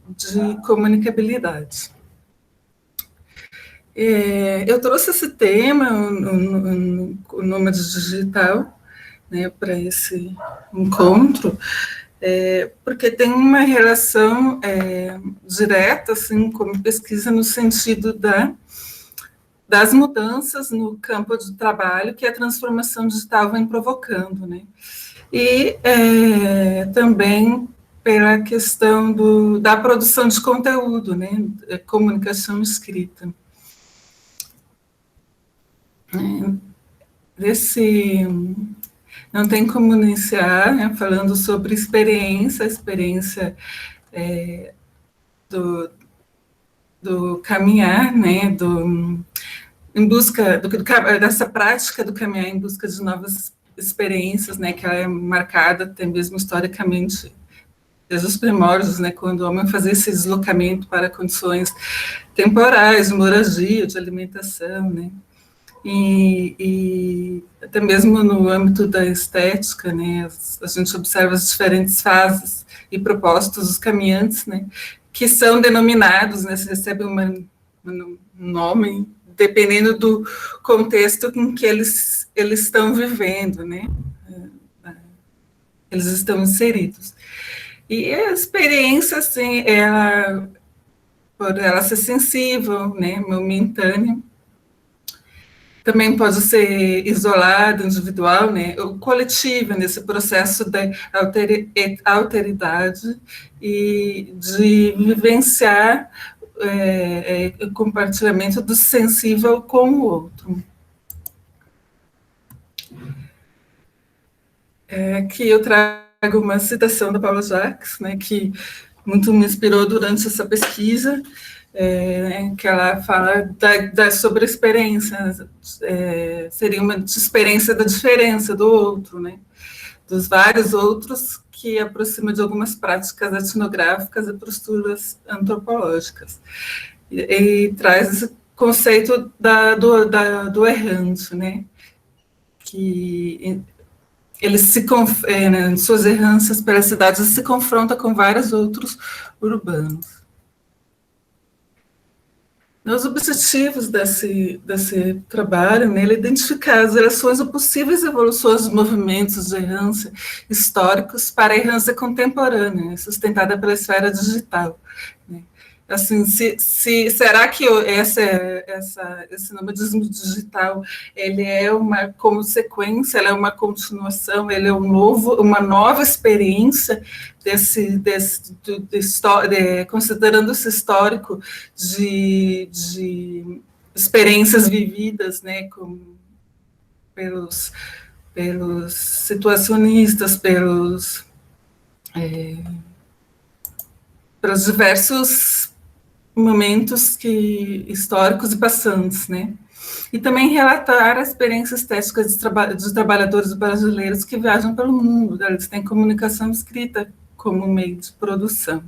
de comunicabilidade. Eu trouxe esse tema, o nômade digital, né, para esse encontro, porque tem uma relação direta, assim, como pesquisa, no sentido das mudanças no campo de trabalho que a transformação digital vem provocando, né? E também pela questão da produção de conteúdo, né, comunicação escrita. Não tem como iniciar, né, falando sobre a experiência do caminhar, né, em busca dessa prática do caminhar em busca de novas experiências, né, que ela é marcada até mesmo historicamente desde os primórdios, né, quando o homem fazia esse deslocamento para condições temporais, de moradia, de alimentação, né. E até mesmo no âmbito da estética, né, a gente observa as diferentes fases e propósitos dos caminhantes, né, que são denominados, né, se recebem um nome, dependendo do contexto em que eles estão vivendo, né, eles estão inseridos. E a experiência, assim, por ela ser sensível, né, momentânea, também pode ser isolada, individual, né, ou coletiva, nesse processo da alteridade e de vivenciar o compartilhamento do sensível com o outro. Aqui eu trago uma citação da Paula Jacques, né, que muito me inspirou durante essa pesquisa, que ela fala sobre a experiência, seria uma experiência da diferença do outro, né, dos vários outros que aproxima de algumas práticas etnográficas e posturas antropológicas. E traz esse conceito do errante, né, que ele em suas errâncias pelas cidades, se confronta com vários outros urbanos. Os objetivos desse trabalho, né, ele identificar as relações ou possíveis evoluções dos movimentos de errância históricos para a errância contemporânea, né, sustentada pela esfera digital. Né. Assim, será que esse nomadismo digital ele é uma consequência, ele é uma continuação, ele é uma nova experiência considerando esse histórico de experiências vividas, né, pelos situacionistas, pelos diversos momentos históricos e passantes, né? E também relatar a experiência estética de trabalhadores brasileiros que viajam pelo mundo, né? Eles têm comunicação escrita como meio de produção.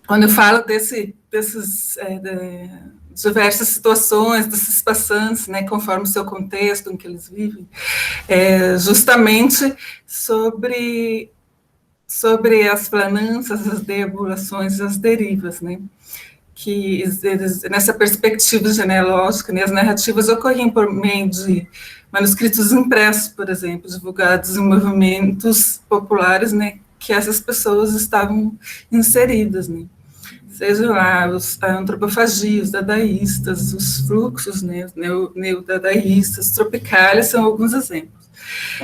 Quando eu falo desses diversas situações, desses passantes, né, conforme o seu contexto em que eles vivem, justamente sobre as plananças, as deambulações e as derivas, né, que nessa perspectiva genealógica, né, as narrativas ocorriam por meio de manuscritos impressos, por exemplo, divulgados em movimentos populares, né, que essas pessoas estavam inseridas, né. Sejam lá a antropofagia, os dadaístas, os fluxos, né, os neodadaístas, tropicálias, são alguns exemplos.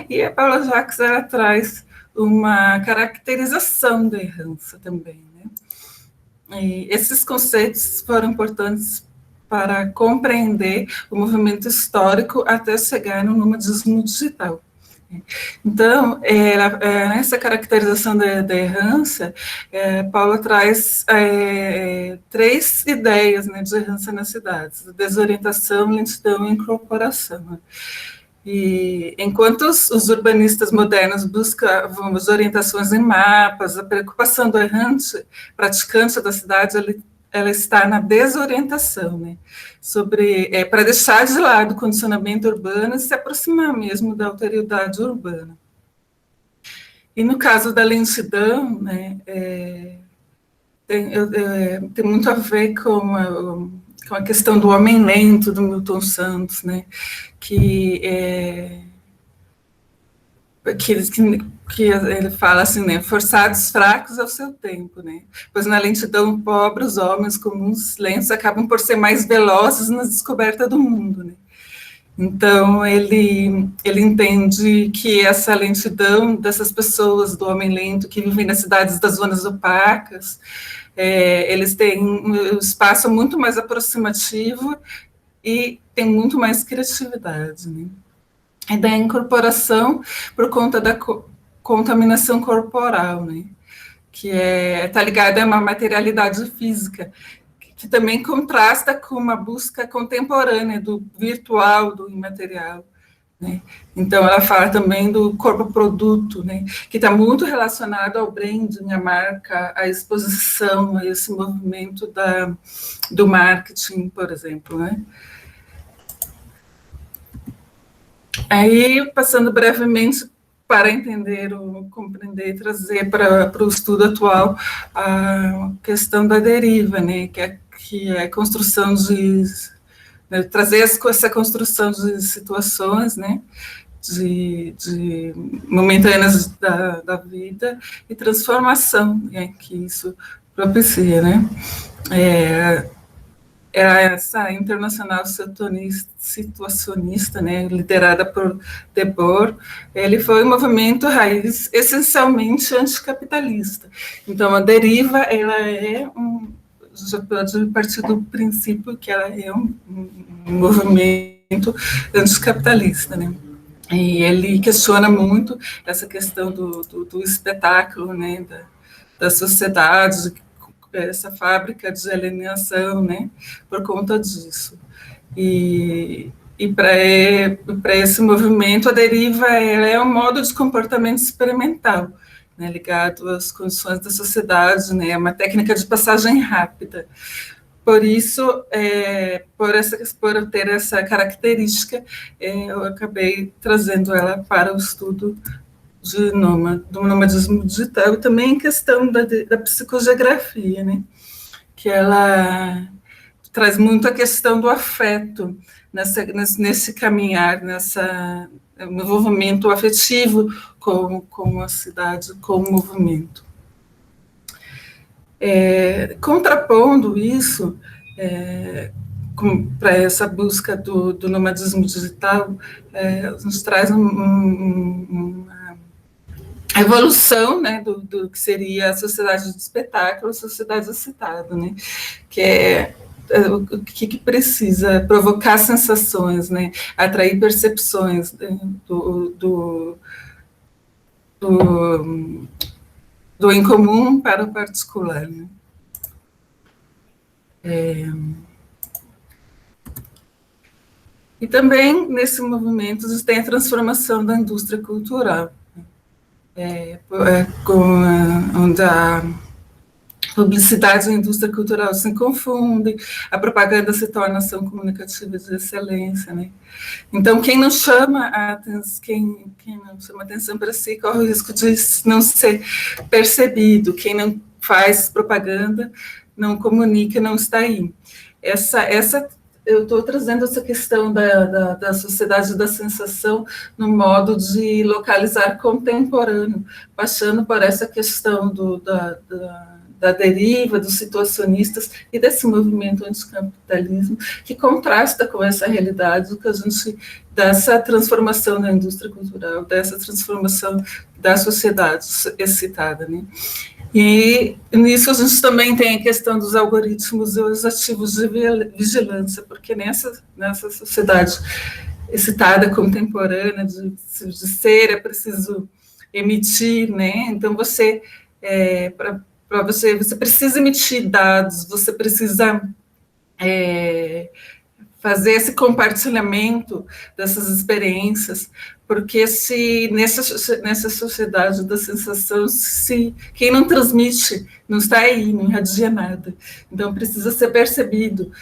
E a Paula Jacques, ela traz uma caracterização da errância também, né? E esses conceitos foram importantes para compreender o movimento histórico até chegar no nomadismo digital. Então, nessa caracterização da errância, Paula traz 3 ideias, né, de errância nas cidades: desorientação, lentidão e incorporação. E enquanto os urbanistas modernos buscavam as orientações em mapas, a preocupação do errante, praticante da cidade, ela está na desorientação, né? Para deixar de lado o condicionamento urbano e se aproximar mesmo da alteridade urbana. E no caso da lentidão, né, tem muito a ver com a questão do homem lento, do Milton Santos, né, que ele fala assim, né, forçados fracos ao seu tempo, né, pois na lentidão pobre os homens comuns lentos acabam por ser mais velozes na descoberta do mundo, né. Então ele entende que essa lentidão dessas pessoas, do homem lento, que vivem nas cidades das zonas opacas, eles têm um espaço muito mais aproximativo e tem muito mais criatividade, né. E da incorporação por conta da contaminação corporal, né, que está ligada a uma materialidade física, que também contrasta com uma busca contemporânea do virtual, do imaterial, né. Então, ela fala também do corpo-produto, né, que está muito relacionado ao branding, à marca, à exposição, a esse movimento do marketing, por exemplo, né. Aí, passando brevemente para entender, compreender e trazer para o estudo atual a questão da deriva, né, que é a construção né, trazer essa construção de situações, né, de momentâneas da vida e transformação, né, que isso propicia, né. Essa internacional situacionista, né, liderada por Debord, ele foi um movimento raiz essencialmente anticapitalista. Então, a deriva, ela já pode partir do princípio que ela é um movimento anticapitalista, né. E ele questiona muito essa questão do espetáculo, né, da sociedade, essa fábrica de alienação, né, por conta disso. E para esse movimento, a deriva ela é um modo de comportamento experimental, né, ligado às condições da sociedade, né, é uma técnica de passagem rápida. Por isso, por ter essa característica, eu acabei trazendo ela para o estudo do nomadismo digital, e também em questão da psicogeografia, né, que ela traz muito a questão do afeto, nesse caminhar, no envolvimento afetivo com a cidade, com o movimento. Contrapondo isso, para essa busca do nomadismo digital, a gente traz uma evolução, né, do que seria a sociedade de espetáculo, a sociedade excitada, né, que é o que precisa provocar sensações, né, atrair percepções, né, do incomum para o particular, né. E também, nesse movimento, a gente tem a transformação da indústria cultural, onde a publicidade e a indústria cultural se confundem, a propaganda se torna ação comunicativa de excelência, né? Então, quem não chama a atenção para si corre o risco de não ser percebido, quem não faz propaganda não comunica, não está aí. Eu estou trazendo essa questão da sociedade da sensação no modo de localizar contemporâneo, passando por essa questão da deriva, dos situacionistas e desse movimento anticapitalismo, que contrasta com essa realidade dessa transformação da indústria cultural, dessa transformação da sociedade excitada, né? E nisso a gente também tem a questão dos algoritmos e os ativos de vigilância, porque nessa sociedade excitada, contemporânea, de ser, é preciso emitir, né? Então, você precisa emitir dados, você precisa fazer esse compartilhamento dessas experiências, porque se nessa sociedade da sensação, quem não transmite não está aí, não irradia nada. Então, precisa ser percebido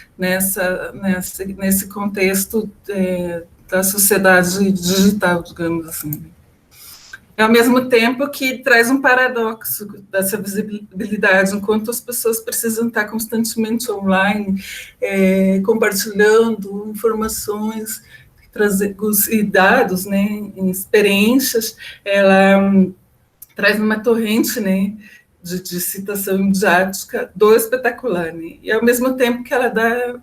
nesse contexto da sociedade digital, digamos assim. Ao mesmo tempo que traz um paradoxo dessa visibilidade, enquanto as pessoas precisam estar constantemente online, compartilhando informações e dados, né, experiências, ela traz uma torrente, né, de citação midiática do espetacular, né, e ao mesmo tempo que ela dá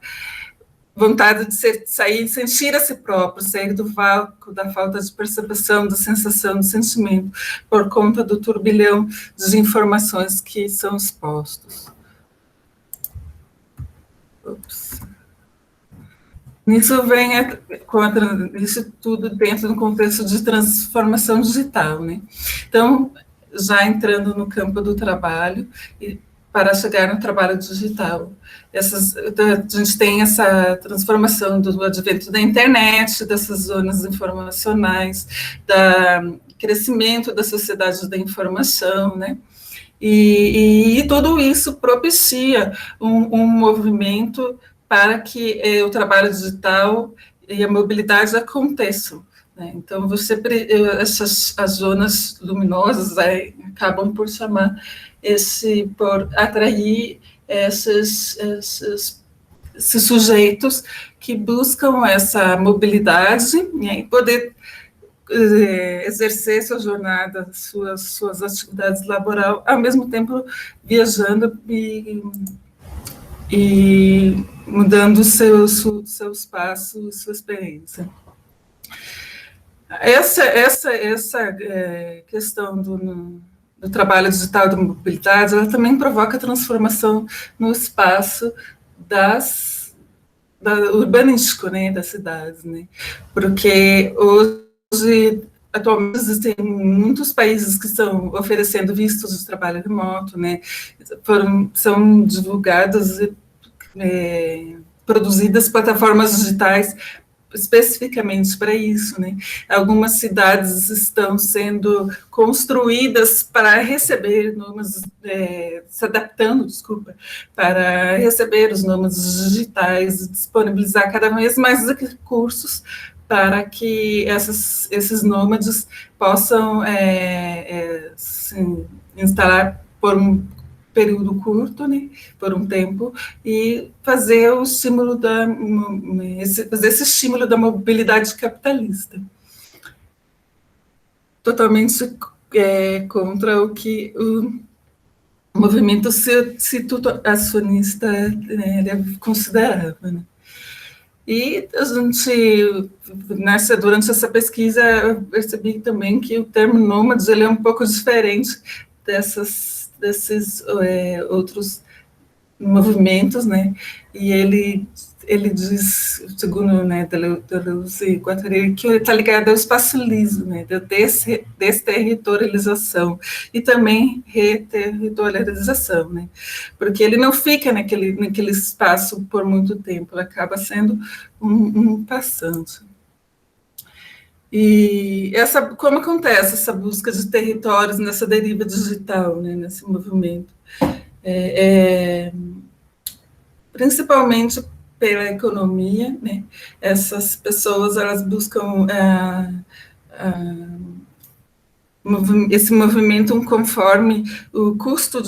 vontade de sair, sentir a si próprio, sair do vácuo, da falta de percepção, da sensação, do sentimento, por conta do turbilhão de informações que são expostos. Nisso vem isso tudo dentro do contexto de transformação digital, né? Então, já entrando no campo do trabalho, para chegar no trabalho digital. A gente tem essa transformação do advento da internet, dessas zonas informacionais, do crescimento da sociedade da informação, né? E tudo isso propicia um movimento para que o trabalho digital e a mobilidade aconteçam, né? Então, as zonas luminosas acabam por por atrair esses sujeitos que buscam essa mobilidade, né, e poder exercer sua jornada, suas atividades laborais, ao mesmo tempo viajando e mudando seu espaço, sua experiência. Essa questão do trabalho digital da mobilidade, ela também provoca transformação no espaço urbanístico, né, das cidades, né, porque hoje, atualmente, existem muitos países que estão oferecendo vistos de trabalho remoto, né, são divulgadas e produzidas plataformas digitais especificamente para isso, né? Algumas cidades estão sendo construídas para receber nômades, se adaptando, desculpa, para receber os nômades digitais, disponibilizar cada vez mais recursos para que esses nômades possam se instalar por um período curto, né, por um tempo, e fazer o estímulo fazer esse estímulo da mobilidade capitalista. Totalmente contra o que o movimento situacionista considerava, né. E a gente, durante essa pesquisa, eu percebi também que o termo nômades ele é um pouco diferente desses outros movimentos, né? E ele diz, segundo, né, Deleuze e Guattari, que ele está ligado ao espaço liso, né, da desterritorialização e também reterritorialização, né, porque ele não fica naquele espaço por muito tempo, ele acaba sendo um passante. E como acontece essa busca de territórios nessa deriva digital, né, nesse movimento? Principalmente pela economia, né? Essas pessoas elas buscam esse movimento conforme o custo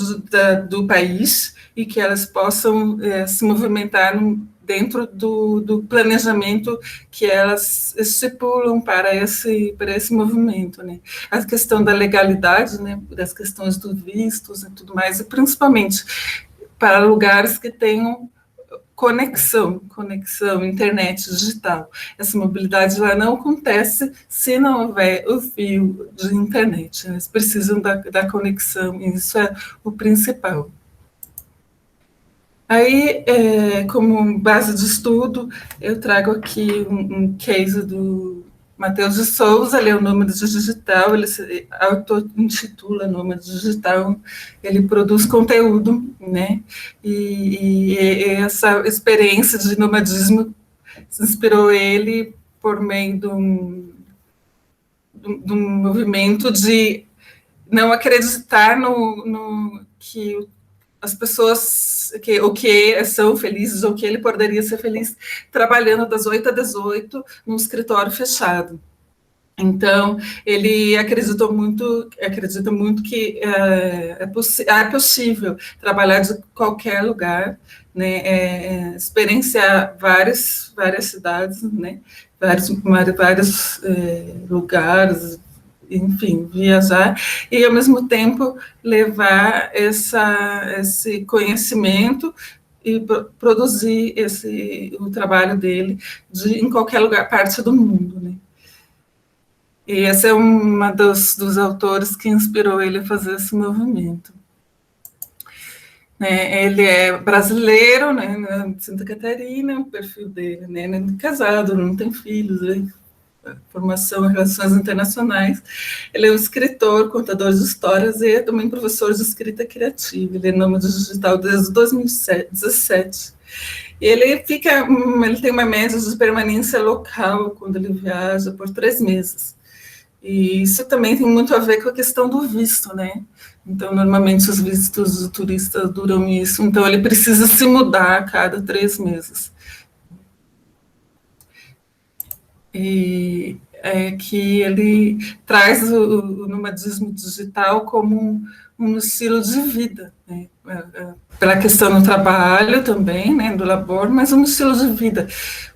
do país e que elas possam se movimentar dentro do planejamento que elas estipulam para esse movimento, né? A questão da legalidade, né? Das questões dos vistos e tudo mais, e principalmente para lugares que tenham conexão, internet digital. Essa mobilidade lá não acontece se não houver o fio de internet. Eles precisam da conexão, e isso é o principal. Aí, como base de estudo, eu trago aqui um case do Matheus de Souza, ele é o Nômade Digital, ele se auto-intitula Nômade Digital, ele produz conteúdo, né, e essa experiência de nomadismo se inspirou ele por meio de um movimento de não acreditar no que as pessoas que são felizes, ou que ele poderia ser feliz trabalhando das 8 às 18 num escritório fechado. Então, ele acredita muito que é possível trabalhar de qualquer lugar, né, experienciar várias cidades, né, vários lugares, enfim, viajar, e ao mesmo tempo levar esse conhecimento e produzir o trabalho dele em qualquer lugar, parte do mundo, né. E essa é uma dos autores que inspirou ele a fazer esse movimento. Ele é brasileiro, né, de Santa Catarina, o perfil dele, né, ele é casado, não tem filhos, né, formação em relações internacionais. Ele é um escritor, contador de histórias e é também professor de escrita criativa. Ele é nômade digital desde 2017. Ele tem uma média de permanência local quando ele viaja por 3 meses. E isso também tem muito a ver com a questão do visto, né? Então, normalmente, os vistos do turista duram isso. Então, ele precisa se mudar a cada 3 meses. E que ele traz o nomadismo digital como um estilo de vida, né? Pela questão do trabalho também, né, do labor, mas um estilo de vida,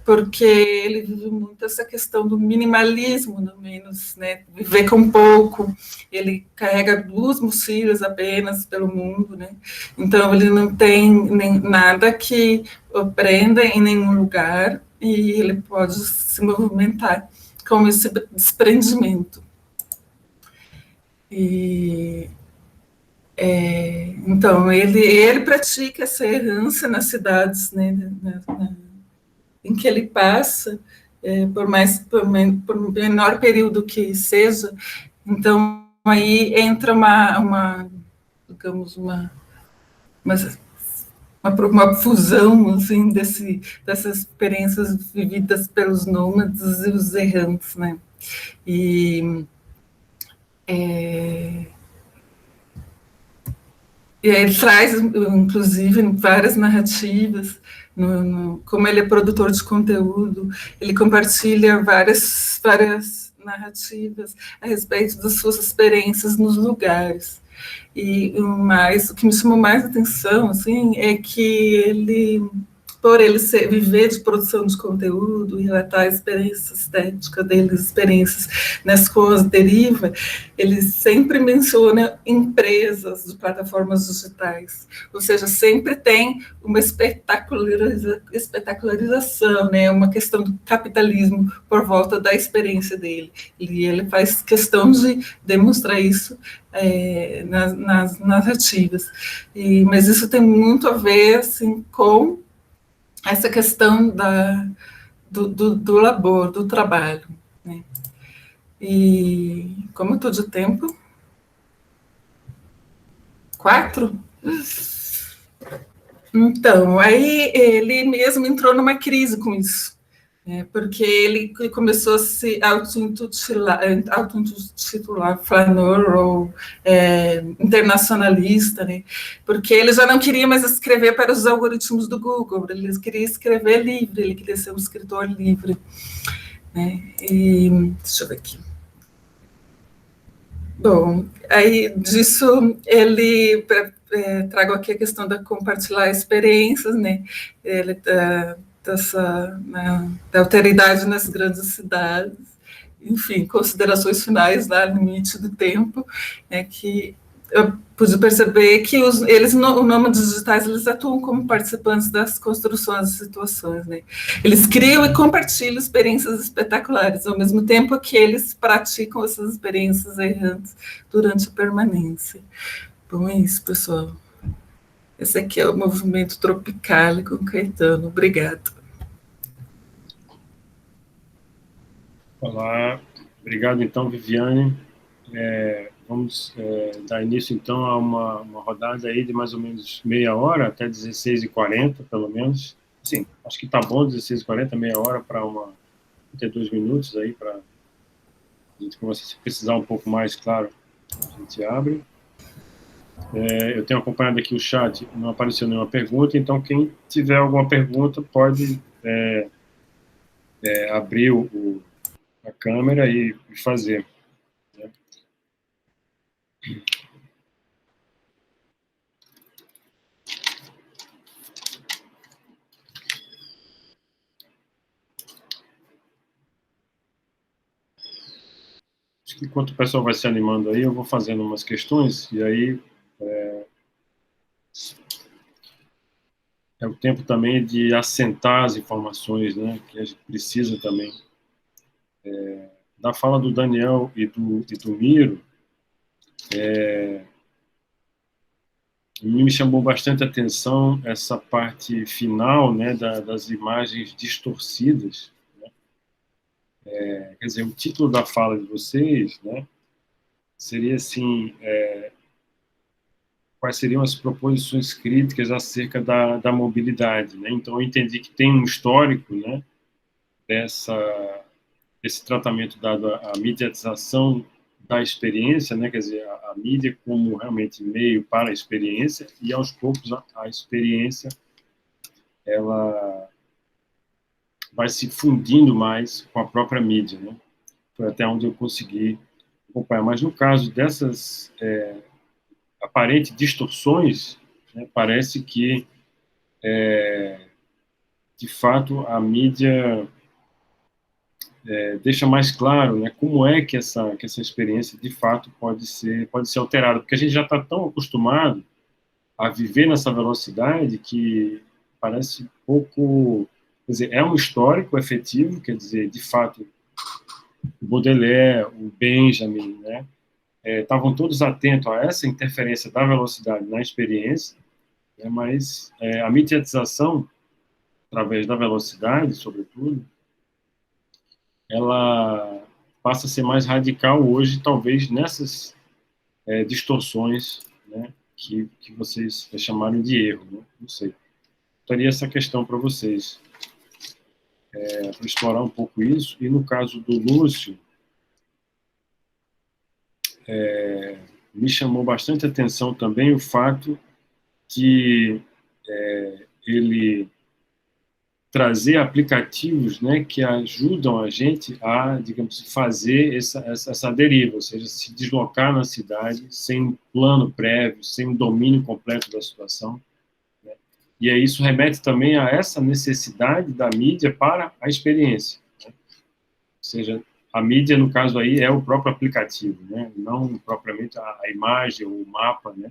porque ele vive muito essa questão do minimalismo, no menos, né, viver com pouco. Ele carrega 2 mochilas apenas pelo mundo, né, então ele não tem nada que o prenda em nenhum lugar, e ele pode se movimentar com esse desprendimento. Então, ele pratica essa errância nas cidades, né, em que ele passa, por menor período que seja. Então, aí entra digamos, uma fusão, assim, dessas experiências vividas pelos nômades e os errantes, né? E ele traz, inclusive, várias narrativas, como ele é produtor de conteúdo, ele compartilha várias narrativas a respeito das suas experiências nos lugares. E o que me chamou mais atenção, assim, é que ele, por ele viver de produção de conteúdo e relatar a experiência estética dele, experiências nas quais deriva, ele sempre menciona empresas de plataformas digitais, ou seja, sempre tem uma espetacularização, né, uma questão do capitalismo por volta da experiência dele, e ele faz questão de demonstrar isso nas narrativas, mas isso tem muito a ver, assim, com essa questão do labor, do trabalho, né? E como eu estou de tempo? 4? Então, aí ele mesmo entrou numa crise com isso, porque ele começou a se auto-intitular flaneur ou internacionalista, né? Porque ele já não queria mais escrever para os algoritmos do Google, ele queria escrever livre, ele queria ser um escritor livre, né? E deixa eu ver aqui. Bom, aí disso ele trago aqui a questão da compartilhar experiências, né? Ele da alteridade nas grandes cidades, enfim, considerações finais lá no limite do tempo, que eu pude perceber que os nômades digitais, eles atuam como participantes das construções de situações, né? Eles criam e compartilham experiências espetaculares, ao mesmo tempo que eles praticam essas experiências errantes durante a permanência. Bom, é isso, pessoal. Esse aqui é o movimento Tropical com Caetano. Obrigado. Olá, obrigado então, Viviane. Vamos dar início então a uma rodada aí de mais ou menos meia hora, até 16h40, pelo menos. Sim, acho que tá bom, 16h40, meia hora para 32 minutos aí, para a gente começar, se precisar um pouco mais, claro, a gente abre. Eu tenho acompanhado aqui o chat, não apareceu nenhuma pergunta, então quem tiver alguma pergunta pode abrir a câmera e fazer. Né? Acho que enquanto o pessoal vai se animando aí, eu vou fazendo umas questões, e aí é o tempo também de assentar as informações, né, que a gente precisa também. Da fala do Daniel e do Miro, me chamou bastante atenção essa parte final, né, das imagens distorcidas. Né? Quer dizer, o título da fala de vocês, né, seria assim, quais seriam as proposições críticas acerca da mobilidade, né? Então, eu entendi que tem um histórico, né, desse tratamento dado à mediatização da experiência, né, quer dizer, a mídia como realmente meio para a experiência, e aos poucos a experiência ela vai se fundindo mais com a própria mídia, né? Foi até onde eu consegui acompanhar. Mas no caso dessas aparentes distorções, né, parece que de fato a mídia deixa mais claro, né, como é que essa experiência de fato pode ser alterada, porque a gente já está tão acostumado a viver nessa velocidade que parece pouco, quer dizer, é um histórico efetivo, quer dizer, de fato, o Baudelaire, o Benjamin, né, estavam todos atentos a essa interferência da velocidade na experiência, né, mas a mediatização, através da velocidade, sobretudo, ela passa a ser mais radical hoje, talvez nessas distorções, né, que vocês chamaram de erro, né? Não sei. botaria essa questão para vocês, para explorar um pouco isso. E no caso do Lúcio, me chamou bastante atenção também o fato de ele trazer aplicativos, né, que ajudam a gente a, digamos, fazer essa deriva, ou seja, se deslocar na cidade sem um plano prévio, sem um domínio completo da situação, né? E aí isso remete também a essa necessidade da mídia para a experiência, né? Ou seja, a mídia, no caso aí, é o próprio aplicativo, né? Não propriamente a imagem ou o mapa, né?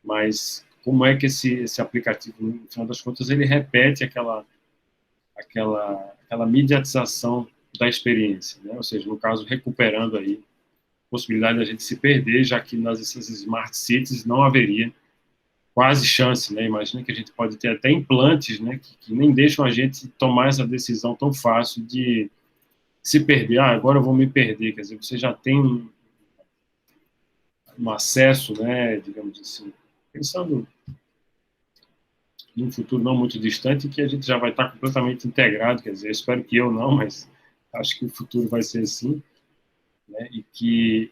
Mas como é que esse aplicativo, no final das contas, ele repete aquela mediatização da experiência, né? Ou seja, no caso, recuperando aí a possibilidade da gente se perder, já que nessas smart cities não haveria quase chance, né? Imagina que a gente pode ter até implantes, né, que nem deixam a gente tomar essa decisão tão fácil de se perder. Agora eu vou me perder. Quer dizer, você já tem um acesso, né, digamos assim, pensando em um futuro não muito distante, que a gente já vai estar completamente integrado, quer dizer, eu espero que eu não, mas acho que o futuro vai ser assim, né, e que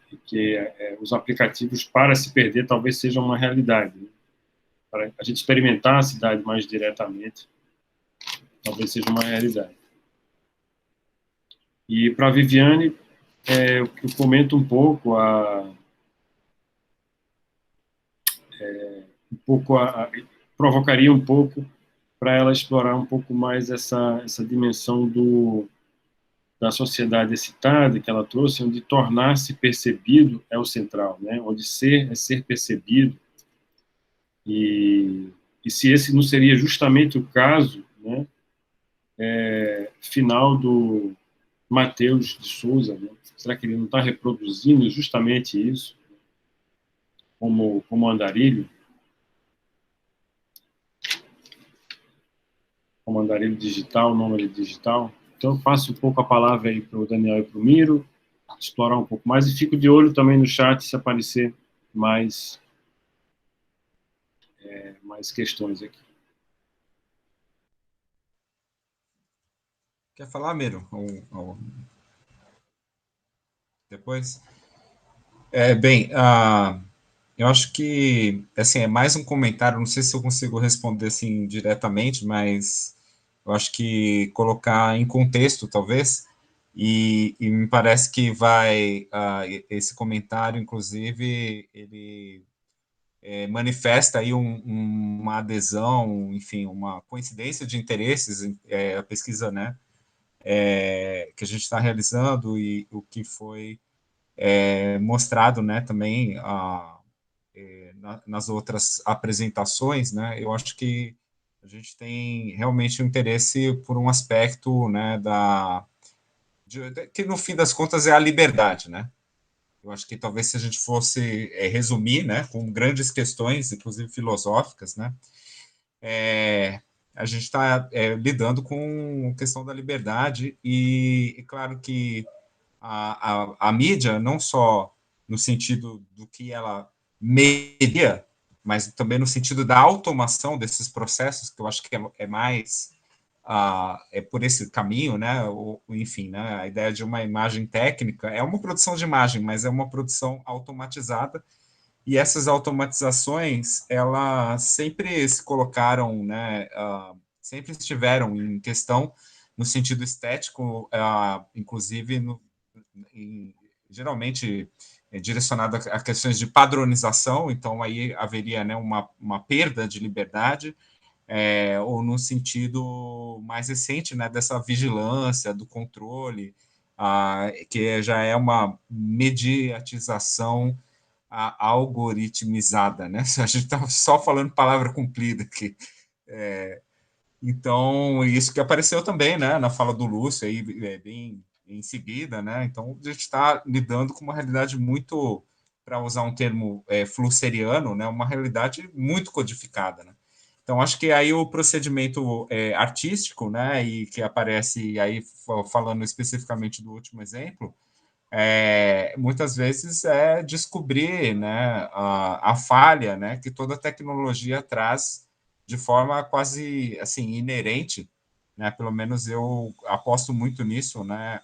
os aplicativos para se perder talvez sejam uma realidade, né, para a gente experimentar a cidade mais diretamente, talvez seja uma realidade. E para a Viviane, eu comento um pouco provocaria um pouco para ela explorar um pouco mais essa dimensão da sociedade excitada que ela trouxe, onde tornar-se percebido é o central, né? Onde ser é ser percebido. E se esse não seria justamente o caso, né, final do Mateus de Souza, né? Será que ele não está reproduzindo justamente isso, como Andarilho? Como Andarilho digital, nômade digital. Então, eu passo um pouco a palavra aí para o Daniel e para o Miro, explorar um pouco mais, e fico de olho também no chat se aparecer mais questões aqui. Quer falar, Miro? Depois? Bem, eu acho que, assim, é mais um comentário, não sei se eu consigo responder, assim, diretamente, mas eu acho que colocar em contexto, talvez, e me parece que esse comentário, inclusive, ele manifesta aí uma adesão, enfim, uma coincidência de interesses, a pesquisa, né, que a gente está realizando e o que foi mostrado, né, também nas outras apresentações, né, eu acho que a gente tem realmente um interesse por um aspecto, né, que no fim das contas é a liberdade, né. Eu acho que talvez se a gente fosse resumir, né, com grandes questões, inclusive filosóficas, né, a gente está lidando com a questão da liberdade e claro que a mídia, não só no sentido do que ela media, mas também no sentido da automação desses processos, que eu acho que é mais por esse caminho, né? Enfim, né? A ideia de uma imagem técnica é uma produção de imagem, mas é uma produção automatizada, e essas automatizações, elas sempre se colocaram, né? Sempre estiveram em questão no sentido estético, inclusive geralmente direcionado a questões de padronização, então aí haveria, né, uma perda de liberdade, ou no sentido mais recente, né, dessa vigilância, do controle, que já é uma mediatização algoritmizada, né? A gente está só falando palavra cumprida aqui. Então, isso que apareceu também, né, na fala do Lúcio, aí, bem em seguida, né? Então, a gente está lidando com uma realidade muito, para usar um termo flusseriano, né, uma realidade muito codificada, né? Então, acho que aí o procedimento artístico, né, e que aparece aí, falando especificamente do último exemplo, muitas vezes é descobrir, né, a falha, né, que toda tecnologia traz de forma quase assim inerente, né? Pelo menos eu aposto muito nisso, né?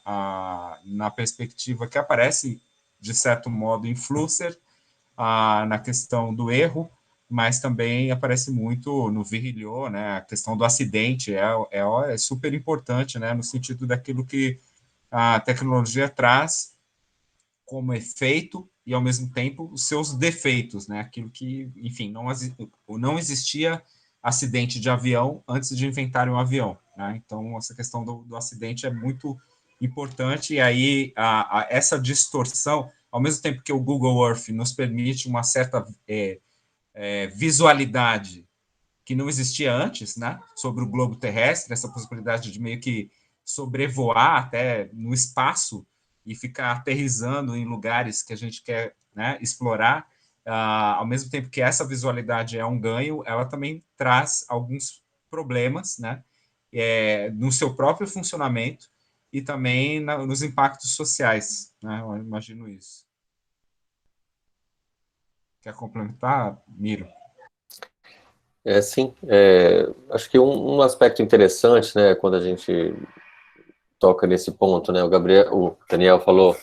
Na perspectiva que aparece de certo modo em Flusser, na questão do erro, mas também aparece muito no Virilio, né? A questão do acidente é super importante, né? No sentido daquilo que a tecnologia traz como efeito e, ao mesmo tempo, os seus defeitos, né? Aquilo que, enfim, não existia acidente de avião antes de inventarem um avião, né? Então, essa questão do acidente é muito importante, e aí essa distorção, ao mesmo tempo que o Google Earth nos permite uma certa visualidade que não existia antes, né? Sobre o globo terrestre, essa possibilidade de meio que sobrevoar até no espaço e ficar aterrissando em lugares que a gente quer, né, explorar, ao mesmo tempo que essa visualidade é um ganho, ela também traz alguns problemas, né, no seu próprio funcionamento e também nos impactos sociais, né, eu imagino isso. Quer complementar, Miro? Sim, acho que um aspecto interessante, né, quando a gente toca nesse ponto, né, o Daniel falou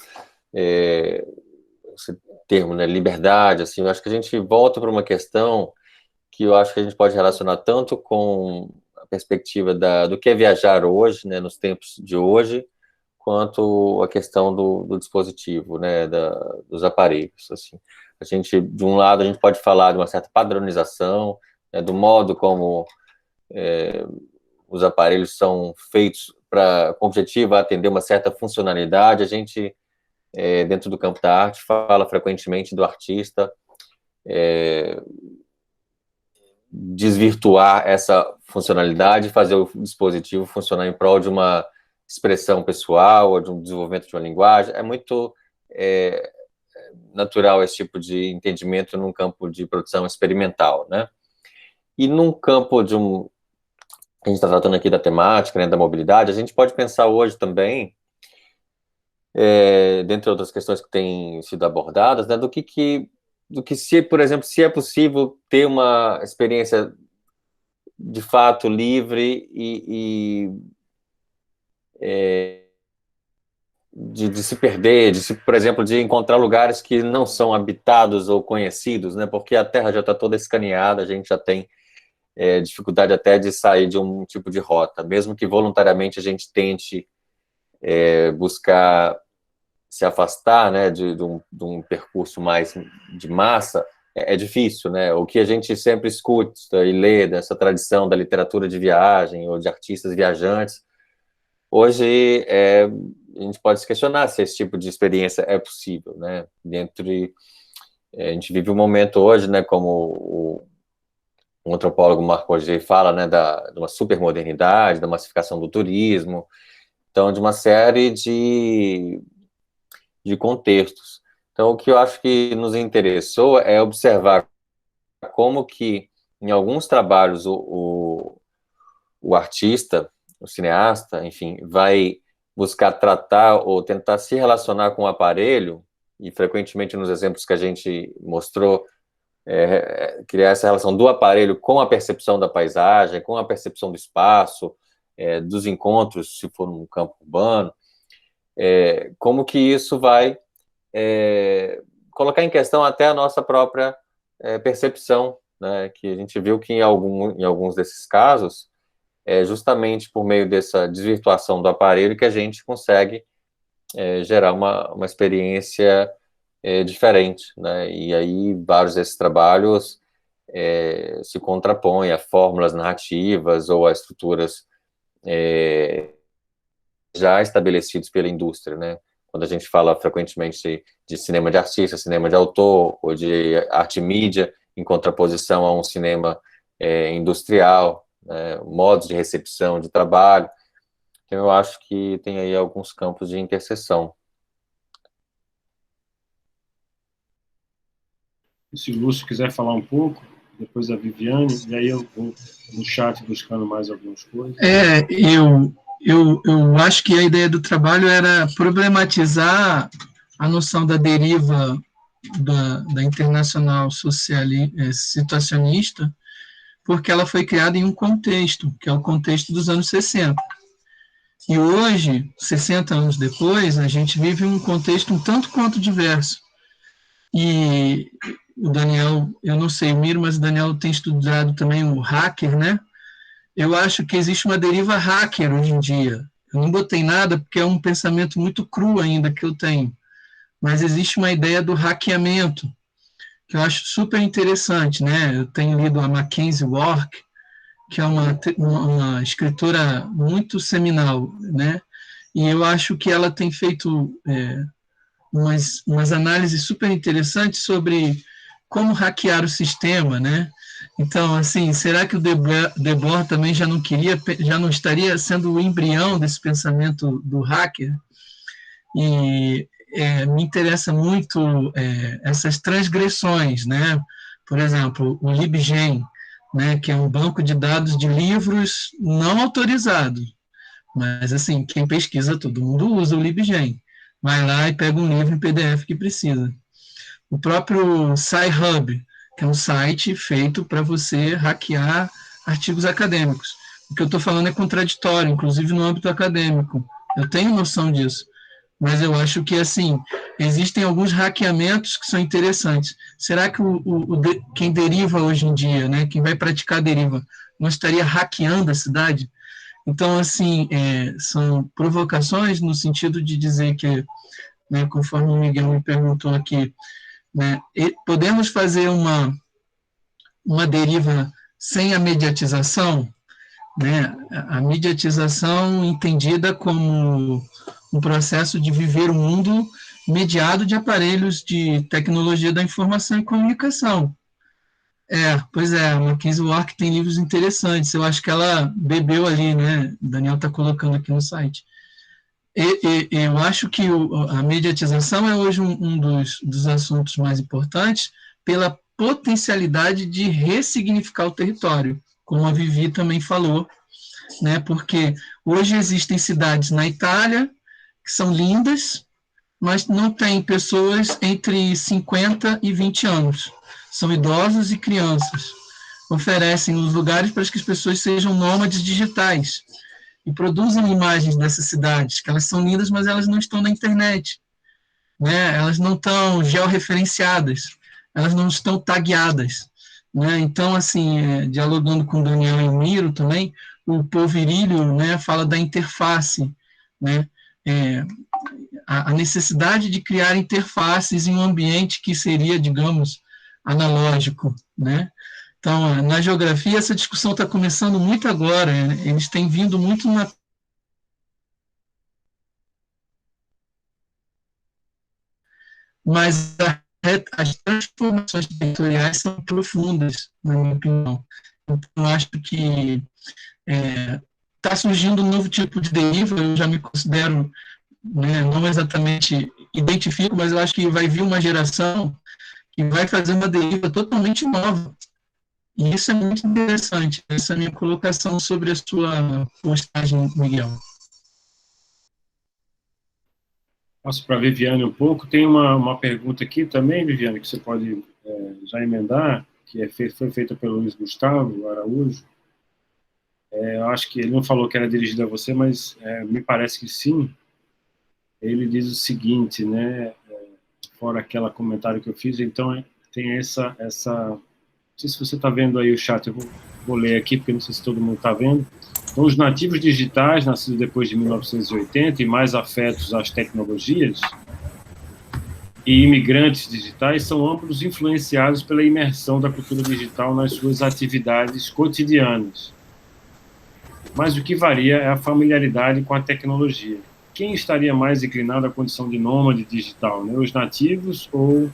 esse termo, né, liberdade, assim, eu acho que a gente volta para uma questão que eu acho que a gente pode relacionar tanto com a perspectiva do que é viajar hoje, né, nos tempos de hoje, quanto a questão do dispositivo, né, dos aparelhos, assim. A gente, de um lado, a gente pode falar de uma certa padronização, né, do modo como os aparelhos são feitos com o objetivo a atender uma certa funcionalidade. A gente, dentro do campo da arte, fala frequentemente do artista desvirtuar essa funcionalidade e fazer o dispositivo funcionar em prol de uma expressão pessoal ou de um desenvolvimento de uma linguagem. É muito natural esse tipo de entendimento num campo de produção experimental, né? E num campo a gente está tratando aqui da temática, né, da mobilidade, a gente pode pensar hoje também, dentre outras questões que têm sido abordadas, né, do que por exemplo, se é possível ter uma experiência de fato livre de se perder, por exemplo, de encontrar lugares que não são habitados ou conhecidos, né, porque a Terra já está toda escaneada, a gente já tem dificuldade até de sair de um tipo de rota, mesmo que voluntariamente a gente tente buscar se afastar, né, de um percurso mais de massa, é difícil, né? O que a gente sempre escuta e lê dessa tradição da literatura de viagem ou de artistas viajantes, hoje a gente pode se questionar se esse tipo de experiência é possível, né? A gente vive um momento hoje, né, como um antropólogo, Marc Roger, fala, né, de uma supermodernidade, da massificação do turismo, então de uma série de contextos. Então, o que eu acho que nos interessou é observar como que, em alguns trabalhos, o artista, o cineasta, enfim, vai buscar tratar ou tentar se relacionar com o aparelho, e frequentemente nos exemplos que a gente mostrou, criar essa relação do aparelho com a percepção da paisagem, com a percepção do espaço, dos encontros, se for num campo urbano, como que isso vai colocar em questão até a nossa própria percepção, né, que a gente viu que em alguns desses casos, justamente por meio dessa desvirtuação do aparelho que a gente consegue gerar uma experiência diferente, né, e aí vários desses trabalhos se contrapõem a fórmulas narrativas ou a estruturas já estabelecidos pela indústria, né? Quando a gente fala frequentemente de cinema de artista, cinema de autor, ou de arte mídia, em contraposição a um cinema industrial, né, modos de recepção de trabalho. Então, eu acho que tem aí alguns campos de interseção. Se o Lúcio quiser falar um pouco, depois a Viviane, e aí eu vou no chat buscando mais algumas coisas. Eu acho que a ideia do trabalho era problematizar a noção da deriva da internacional situacionista, porque ela foi criada em um contexto, que é o contexto dos anos 60. E hoje, 60 anos depois, a gente vive um contexto um tanto quanto diverso. E o Daniel, eu não sei, o Miro, mas o Daniel tem estudado também o hacker, né? Eu acho que existe uma deriva hacker hoje em dia. Eu não botei nada porque é um pensamento muito cru ainda que eu tenho. Mas existe uma ideia do hackeamento, que eu acho super interessante, né? Eu tenho lido a Mackenzie Wark, que é uma escritora muito seminal, né? E eu acho que ela tem feito umas análises super interessantes sobre como hackear o sistema, né? Então, assim, será que o Debord também já não estaria sendo o embrião desse pensamento do hacker? E me interessa muito essas transgressões, né? Por exemplo, o LibGen, né, que é um banco de dados de livros não autorizados. Mas, assim, quem pesquisa, todo mundo usa o LibGen. Vai lá e pega um livro em PDF que precisa. O próprio Sci-Hub, que é um site feito para você hackear artigos acadêmicos. O que eu estou falando é contraditório, inclusive no âmbito acadêmico. Eu tenho noção disso. Mas eu acho que, assim, existem alguns hackeamentos que são interessantes. Será que quem deriva hoje em dia, né, quem vai praticar a deriva, não estaria hackeando a cidade? Então, assim, são provocações no sentido de dizer que, né, conforme o Miguel me perguntou aqui, né, podemos fazer uma deriva sem a mediatização, né? A mediatização entendida como um processo de viver o mundo mediado de aparelhos de tecnologia da informação e comunicação. Pois é, a Mackenzie Wark tem livros interessantes, eu acho que ela bebeu ali, né? O Daniel está colocando aqui no site. Eu acho que a mediatização é hoje um dos assuntos mais importantes pela potencialidade de ressignificar o território, como a Vivi também falou, né? Porque hoje existem cidades na Itália que são lindas, mas não tem pessoas entre 50 e 20 anos. São idosos e crianças. Oferecem os lugares para que as pessoas sejam nômades digitais e produzem imagens dessas cidades, que elas são lindas, mas elas não estão na internet, né? Elas não estão georreferenciadas, elas não estão tagueadas, né? Então, assim, dialogando com o Daniel e o Miro também, o Povirilho, né, fala da interface, né? A necessidade de criar interfaces em um ambiente que seria, digamos, analógico, né? Então, na geografia, essa discussão está começando muito agora, né? Eles têm vindo muito mas as transformações territoriais são profundas, na minha opinião. Então, eu acho que está surgindo um novo tipo de deriva, eu já me considero, né, não exatamente identifico, mas eu acho que vai vir uma geração que vai fazer uma deriva totalmente nova. E isso é muito interessante. Essa é a minha colocação sobre a sua postagem, Miguel. Passo para a Viviane um pouco. Tem uma pergunta aqui também, Viviane, que você pode já emendar, que foi feita pelo Luiz Gustavo Araújo. Eu acho que ele não falou que era dirigida a você, mas me parece que sim. Ele diz o seguinte, né, fora aquele comentário que eu fiz, então tem essa não sei se você está vendo aí o chat, eu vou ler aqui, porque não sei se todo mundo está vendo. Então, os nativos digitais, nascidos depois de 1980 e mais afetos às tecnologias, e imigrantes digitais são ambos influenciados pela imersão da cultura digital nas suas atividades cotidianas. Mas o que varia é a familiaridade com a tecnologia. Quem estaria mais inclinado à condição de nômade digital, né? Os nativos ou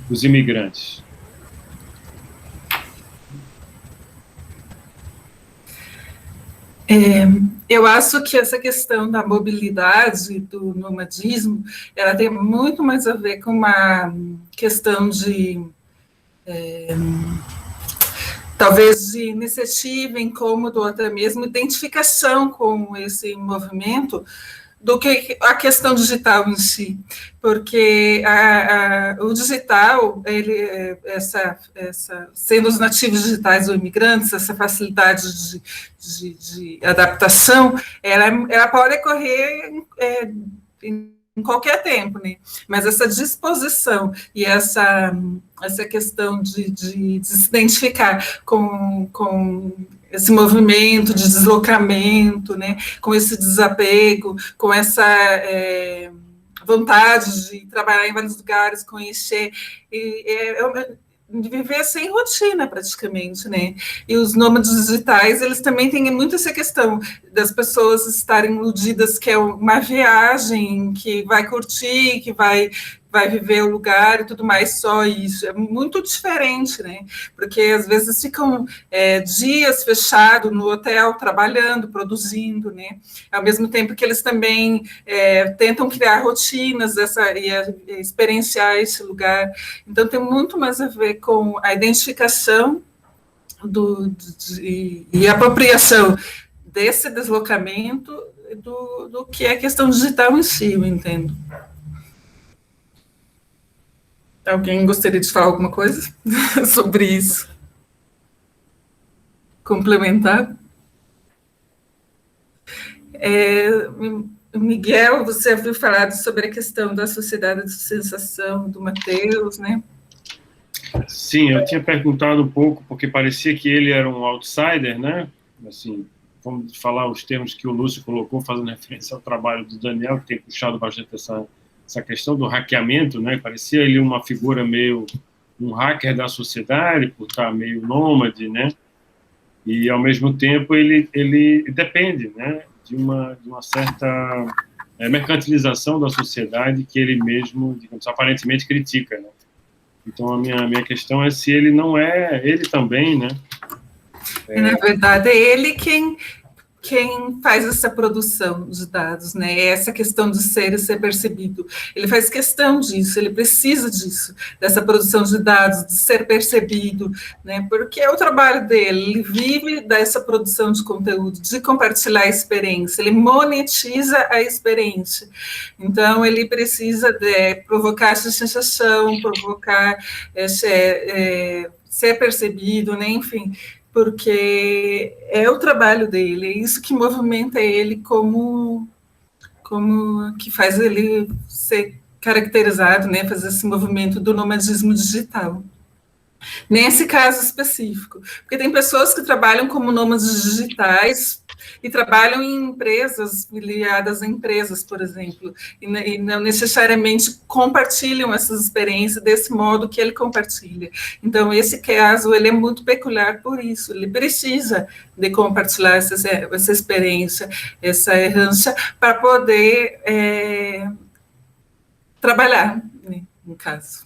os imigrantes? Eu acho que essa questão da mobilidade, do nomadismo, ela tem muito mais a ver com uma questão de, talvez, de iniciativa, incômodo, ou até mesmo identificação com esse movimento do que a questão digital em si, porque o digital, sendo os nativos digitais ou imigrantes, essa facilidade de adaptação, ela pode ocorrer em qualquer tempo, né? Mas essa disposição e essa questão de se identificar com esse movimento de deslocamento, né? Com esse desapego, com essa vontade de trabalhar em vários lugares, conhecer, de viver sem rotina, praticamente, né? E os nômades digitais, eles também têm muito essa questão das pessoas estarem iludidas que é uma viagem, que vai curtir, que vai viver o lugar e tudo mais, só isso. É muito diferente, né? Porque às vezes ficam dias fechados no hotel, trabalhando, produzindo, né? Ao mesmo tempo que eles também tentam criar rotinas e experienciar esse lugar. Então, tem muito mais a ver com a identificação e apropriação desse deslocamento do que é a questão digital em si, eu entendo. Alguém gostaria de falar alguma coisa sobre isso? Complementar? Miguel, você havia falado sobre a questão da sociedade de sensação do Matheus, né? Sim, eu tinha perguntado um pouco, porque parecia que ele era um outsider, né? Assim, vamos falar os termos que o Lúcio colocou, fazendo referência ao trabalho do Daniel, que tem puxado bastante essa questão do hackeamento, né? Parecia ele uma figura meio um hacker da sociedade, por estar meio nômade, né? E, ao mesmo tempo, ele depende, né? De uma certa mercantilização da sociedade que ele mesmo, digamos, aparentemente critica, né? Então, a minha questão é se ele não é, ele também, né? Na verdade, é ele quem faz essa produção de dados, né? Essa questão de ser e ser percebido. Ele faz questão disso, ele precisa disso, dessa produção de dados, de ser percebido, né? Porque é o trabalho dele, ele vive dessa produção de conteúdo, de compartilhar a experiência, ele monetiza a experiência. Então, ele precisa provocar essa sensação, provocar ser percebido, né? Enfim, porque é o trabalho dele, é isso que movimenta ele como que faz ele ser caracterizado, né, fazer esse movimento do nomadismo digital. Nesse caso específico, porque tem pessoas que trabalham como nômades digitais e trabalham em empresas, filiadas a empresas, por exemplo, e não necessariamente compartilham essas experiências desse modo que ele compartilha. Então, esse caso, ele é muito peculiar por isso, ele precisa de compartilhar essa experiência, essa herança, para poder trabalhar, né, no caso.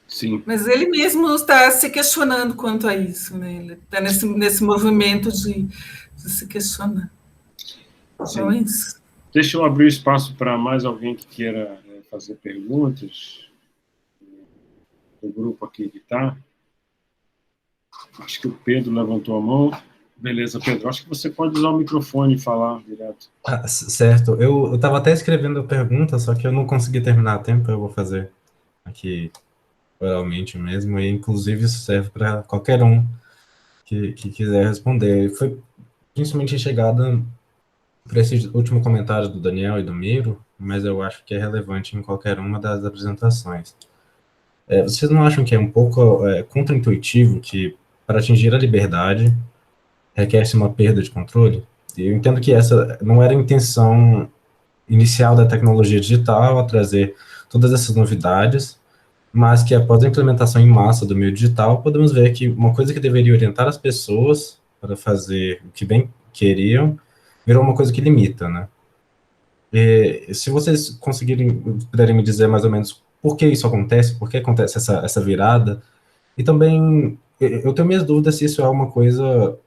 Sim. Mas ele mesmo está se questionando quanto a isso, né? Ele está nesse movimento de se questionar. Então, é isso. Deixa eu abrir espaço para mais alguém que queira fazer perguntas. O grupo aqui que está. Acho que o Pedro levantou a mão. Beleza, Pedro. Acho que você pode usar o microfone e falar direto. Certo. Eu estava até escrevendo a pergunta, só que eu não consegui terminar a tempo. Eu vou fazer aqui oralmente mesmo, e inclusive isso serve para qualquer um que quiser responder. Foi principalmente chegada para esse último comentário do Daniel e do Miro, mas eu acho que é relevante em qualquer uma das apresentações. Vocês não acham que é um pouco contraintuitivo que, para atingir a liberdade, requer-se uma perda de controle? Eu entendo que essa não era a intenção inicial da tecnologia digital, a trazer todas essas novidades, mas que após a implementação em massa do meio digital, podemos ver que uma coisa que deveria orientar as pessoas para fazer o que bem queriam, virou uma coisa que limita, né? E, se vocês puderem me dizer mais ou menos por que isso acontece, por que acontece essa virada, e também eu tenho minhas dúvidas se isso é uma coisa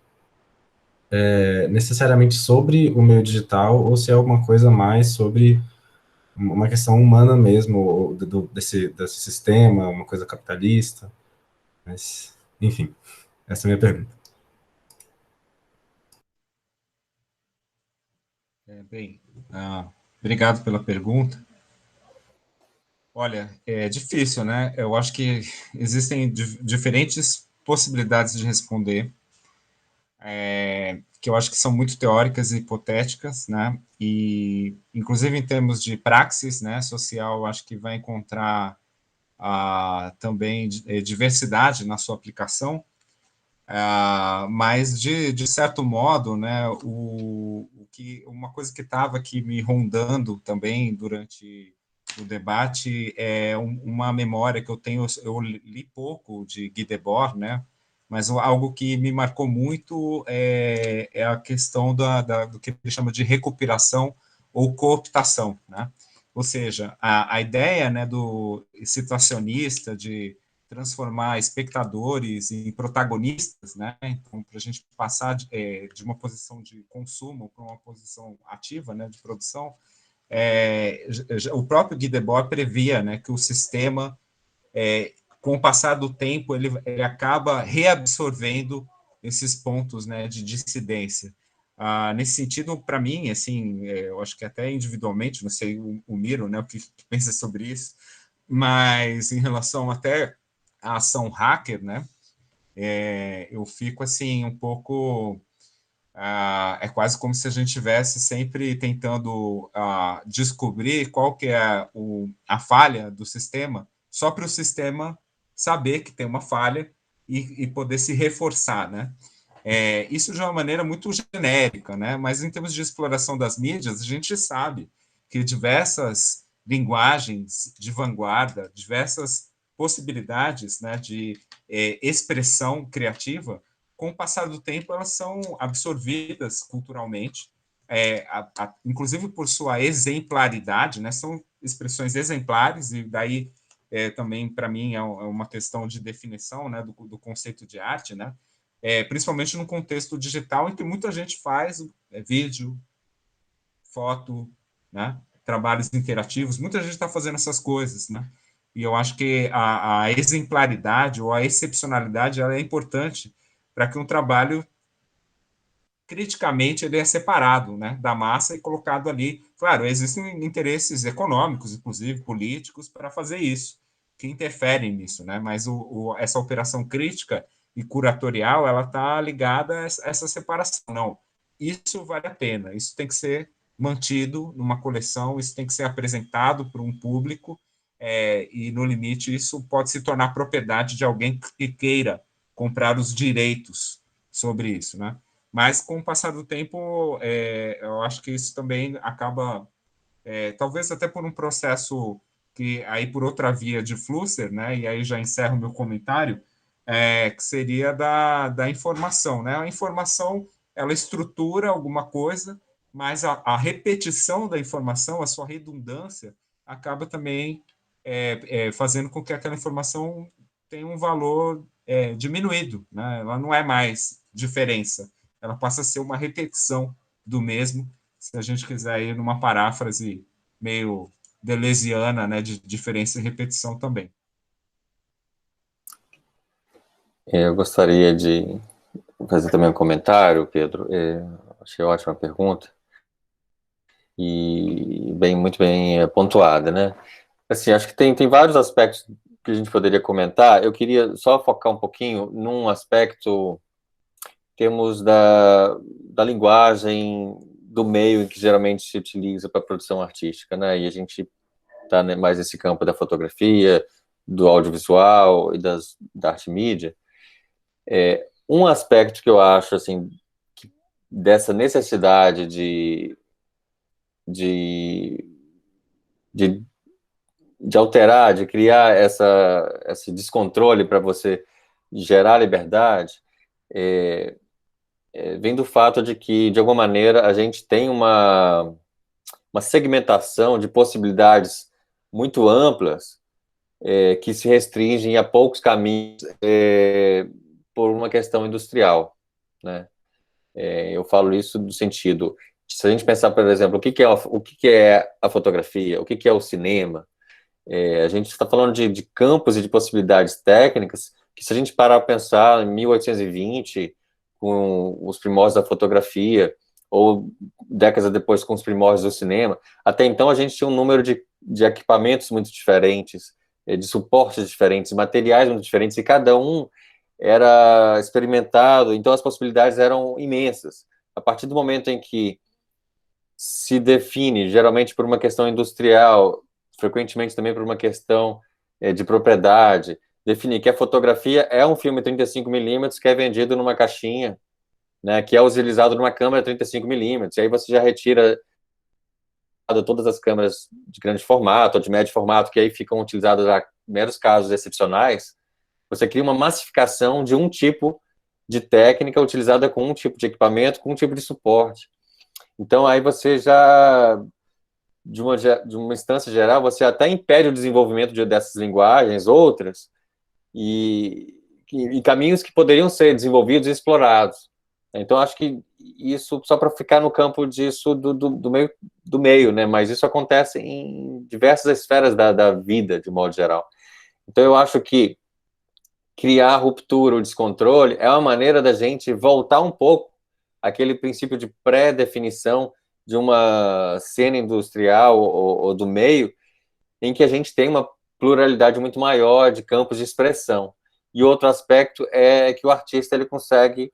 necessariamente sobre o meio digital, ou se é uma coisa mais sobre uma questão humana mesmo, desse sistema, uma coisa capitalista. Mas, enfim, essa é a minha pergunta. Bem, obrigado pela pergunta. Olha, é difícil, né? Eu acho que existem diferentes possibilidades de responder, que eu acho que são muito teóricas e hipotéticas, né? E, inclusive, em termos de praxis, né, social, eu acho que vai encontrar também diversidade na sua aplicação, mas, de certo modo, né, uma coisa que estava aqui me rondando também durante o debate é uma memória que eu tenho. Eu li pouco de Guy Debord, né, mas algo que me marcou muito é a questão do que ele chama de recuperação ou cooptação, né? Ou seja, a ideia, né, do situacionista, de transformar espectadores em protagonistas, né? Então, para a gente passar de uma posição de consumo para uma posição ativa, né, de produção, o próprio Guy Debord previa, né, que o sistema, com o passar do tempo, ele acaba reabsorvendo esses pontos, né, de dissidência. Nesse sentido, para mim, assim, eu acho que até individualmente, não sei o Miro, né, o que pensa sobre isso, mas em relação até à ação hacker, né, eu fico assim um pouco, é quase como se a gente estivesse sempre tentando descobrir qual que é a falha do sistema, só para o sistema saber que tem uma falha e poder se reforçar, né? Isso de uma maneira muito genérica, né? Mas em termos de exploração das mídias, a gente sabe que diversas linguagens de vanguarda, diversas possibilidades, né, de expressão criativa, com o passar do tempo, elas são absorvidas culturalmente, inclusive por sua exemplaridade, né? São expressões exemplares, e daí também, para mim, é uma questão de definição, né, do conceito de arte, né? Principalmente no contexto digital, em que muita gente faz vídeo, foto, né, trabalhos interativos, muita gente está fazendo essas coisas, né? E eu acho que a exemplaridade ou a excepcionalidade ela é importante para que um trabalho, criticamente, ele é separado, né, da massa e colocado ali. Claro, existem interesses econômicos, inclusive políticos, para fazer isso, que interferem nisso, né? Mas essa operação crítica e curatorial, ela está ligada a essa separação. Não, isso vale a pena, isso tem que ser mantido numa coleção, isso tem que ser apresentado para um público, e, no limite, isso pode se tornar propriedade de alguém que queira comprar os direitos sobre isso, né? Mas, com o passar do tempo, eu acho que isso também acaba, talvez até por um processo que, aí por outra via de Flusser, né, e aí já encerro o meu comentário, que seria da informação, né? A informação, ela estrutura alguma coisa, mas a repetição da informação, a sua redundância, acaba também fazendo com que aquela informação tenha um valor diminuído, né? Ela não é mais diferença, ela passa a ser uma repetição do mesmo, se a gente quiser ir numa paráfrase meio deleuziana, né, de diferença e repetição também. Eu gostaria de fazer também um comentário, Pedro. Achei ótima a pergunta e muito bem pontuada, né? Assim, acho que tem vários aspectos que a gente poderia comentar. Eu queria só focar um pouquinho num aspecto, temos da linguagem, do meio em que geralmente se utiliza para a produção artística, né? E a gente está, né, mais nesse campo da fotografia, do audiovisual e da arte mídia. Um aspecto que eu acho, assim, dessa necessidade de alterar, de criar esse descontrole para você gerar liberdade, vem do fato de que, de alguma maneira, a gente tem uma segmentação de possibilidades muito amplas, que se restringem a poucos caminhos por uma questão industrial, né? Eu falo isso no sentido, se a gente pensar, por exemplo, o que é a fotografia, o que é o cinema, a gente está falando de campos e de possibilidades técnicas que, se a gente parar para pensar em 1820, com os primórdios da fotografia, ou décadas depois com os primórdios do cinema. Até então a gente tinha um número de equipamentos muito diferentes, de suportes diferentes, materiais muito diferentes, e cada um era experimentado, então as possibilidades eram imensas. A partir do momento em que se define, geralmente por uma questão industrial, frequentemente também por uma questão de propriedade, definir que a fotografia é um filme 35mm que é vendido numa caixinha, né, que é utilizado numa câmera 35mm, e aí você já retira todas as câmeras de grande formato ou de médio formato, que aí ficam utilizadas a meros casos excepcionais. Você cria uma massificação de um tipo de técnica utilizada com um tipo de equipamento, com um tipo de suporte. Então, aí você já, de uma instância geral, você até impede o desenvolvimento dessas linguagens, outras, e caminhos que poderiam ser desenvolvidos e explorados. Então, acho que isso, só para ficar no campo disso do meio, né? Mas isso acontece em diversas esferas da vida, de modo geral. Então, eu acho que criar ruptura ou descontrole é uma maneira da gente voltar um pouco àquele princípio de pré-definição de uma cena industrial ou do meio, em que a gente tem uma pluralidade muito maior de campos de expressão. E outro aspecto é que o artista ele consegue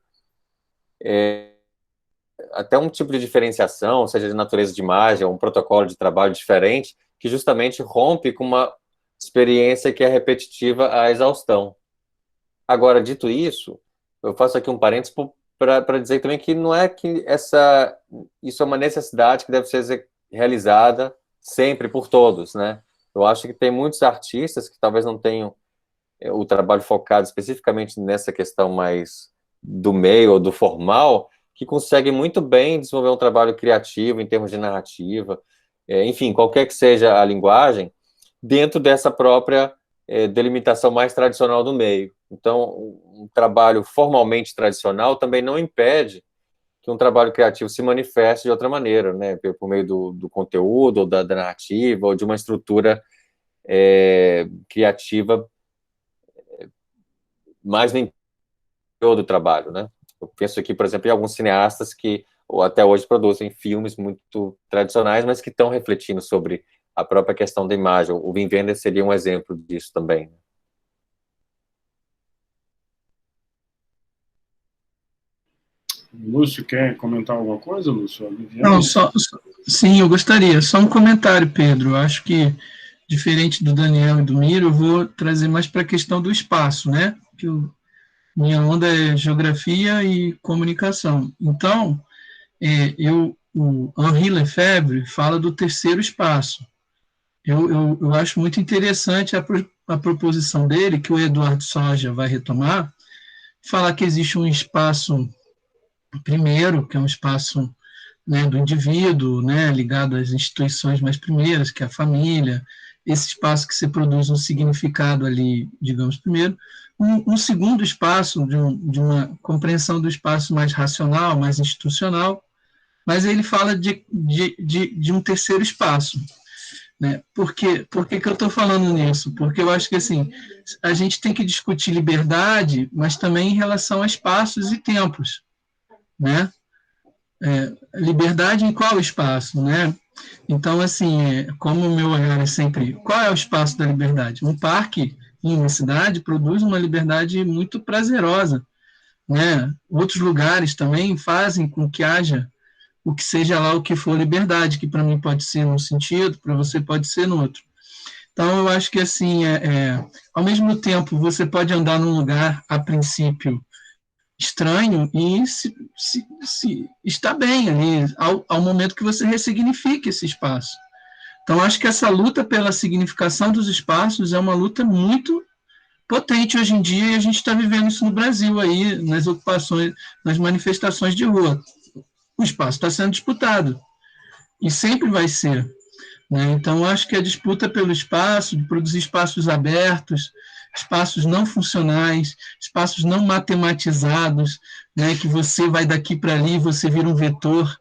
até um tipo de diferenciação, seja de natureza de imagem, ou um protocolo de trabalho diferente, que justamente rompe com uma experiência que é repetitiva à exaustão. Agora, dito isso, eu faço aqui um parênteses para dizer também que não é que isso é uma necessidade que deve ser realizada sempre por todos, né? Eu acho que tem muitos artistas que talvez não tenham o trabalho focado especificamente nessa questão mais do meio ou do formal, que conseguem muito bem desenvolver um trabalho criativo em termos de narrativa, enfim, qualquer que seja a linguagem, dentro dessa própria delimitação mais tradicional do meio. Então, um trabalho formalmente tradicional também não impede que um trabalho criativo se manifeste de outra maneira, né, por meio do conteúdo, ou da narrativa, ou de uma estrutura criativa mais no interior do trabalho, né? Eu penso aqui, por exemplo, em alguns cineastas que ou até hoje produzem filmes muito tradicionais, mas que estão refletindo sobre a própria questão da imagem. O Wim Wenders seria um exemplo disso também. Lúcio, quer comentar alguma coisa, Lúcio? Não, sim, eu gostaria. Só um comentário, Pedro. Eu acho que, diferente do Daniel e do Miro, eu vou trazer mais para a questão do espaço, né? Que minha onda é geografia e comunicação. Então, o Henri Lefebvre fala do terceiro espaço. Eu acho muito interessante a proposição dele, que o Eduardo Soja vai retomar, falar que existe um espaço primeiro, que é um espaço, né, do indivíduo, né, ligado às instituições mais primeiras, que é a família, esse espaço que se produz um significado ali, digamos, primeiro. Um segundo espaço, de uma compreensão do espaço mais racional, mais institucional, mas ele fala de um terceiro espaço. Né? Por que eu estou falando nisso? Porque eu acho que assim, a gente tem que discutir liberdade, mas também em relação a espaços e tempos. Né? Liberdade em qual espaço? Né? Então, assim, como o meu olhar é sempre, qual é o espaço da liberdade? Um parque em uma cidade produz uma liberdade muito prazerosa. Né? Outros lugares também fazem com que haja o que seja lá o que for liberdade, que para mim pode ser num sentido, para você pode ser no outro. Então, eu acho que, assim, ao mesmo tempo, você pode andar num lugar, a princípio, estranho e se está bem ali, ao momento que você ressignifique esse espaço. Então, acho que essa luta pela significação dos espaços é uma luta muito potente hoje em dia, e a gente está vivendo isso no Brasil, aí, nas ocupações, nas manifestações de rua. O espaço está sendo disputado, e sempre vai ser. Né? Então, acho que a disputa pelo espaço, de produzir espaços abertos, espaços não funcionais, espaços não matematizados, né? Que você vai daqui para ali, você vira um vetor.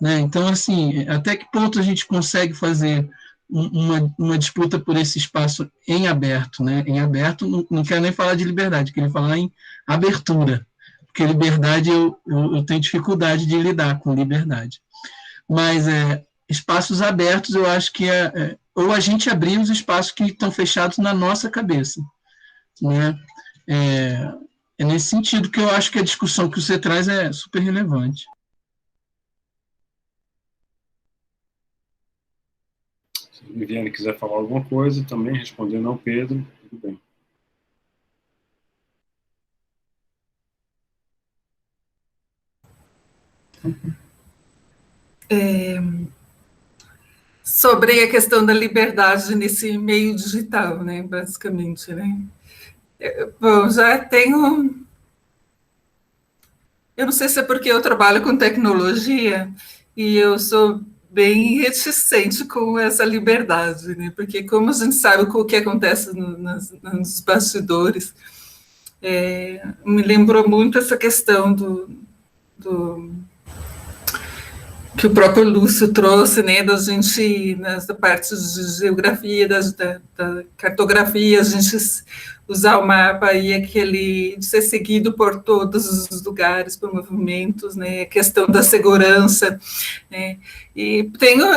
Né? Então, assim, até que ponto a gente consegue fazer uma disputa por esse espaço em aberto? Né? Em aberto, não quero nem falar de liberdade, queria falar em abertura. porque liberdade eu tenho dificuldade de lidar com liberdade. Mas espaços abertos, eu acho que ou a gente abrir os espaços que estão fechados na nossa cabeça, né? É nesse sentido que eu acho que a discussão que você traz é super relevante. Se a Viviane quiser falar alguma coisa, também respondendo ao Pedro, tudo bem. Sobre a questão da liberdade nesse meio digital, né, basicamente, né? Bom, já tenho... Eu não sei se é porque eu trabalho com tecnologia e eu sou bem reticente com essa liberdade, né? Porque como a gente sabe o que acontece nos bastidores, me lembrou muito essa questão que o próprio Lúcio trouxe, né, da gente, nessa parte de geografia, da cartografia, a gente usar o mapa e de ser seguido por todos os lugares, por movimentos, né, a questão da segurança, né, e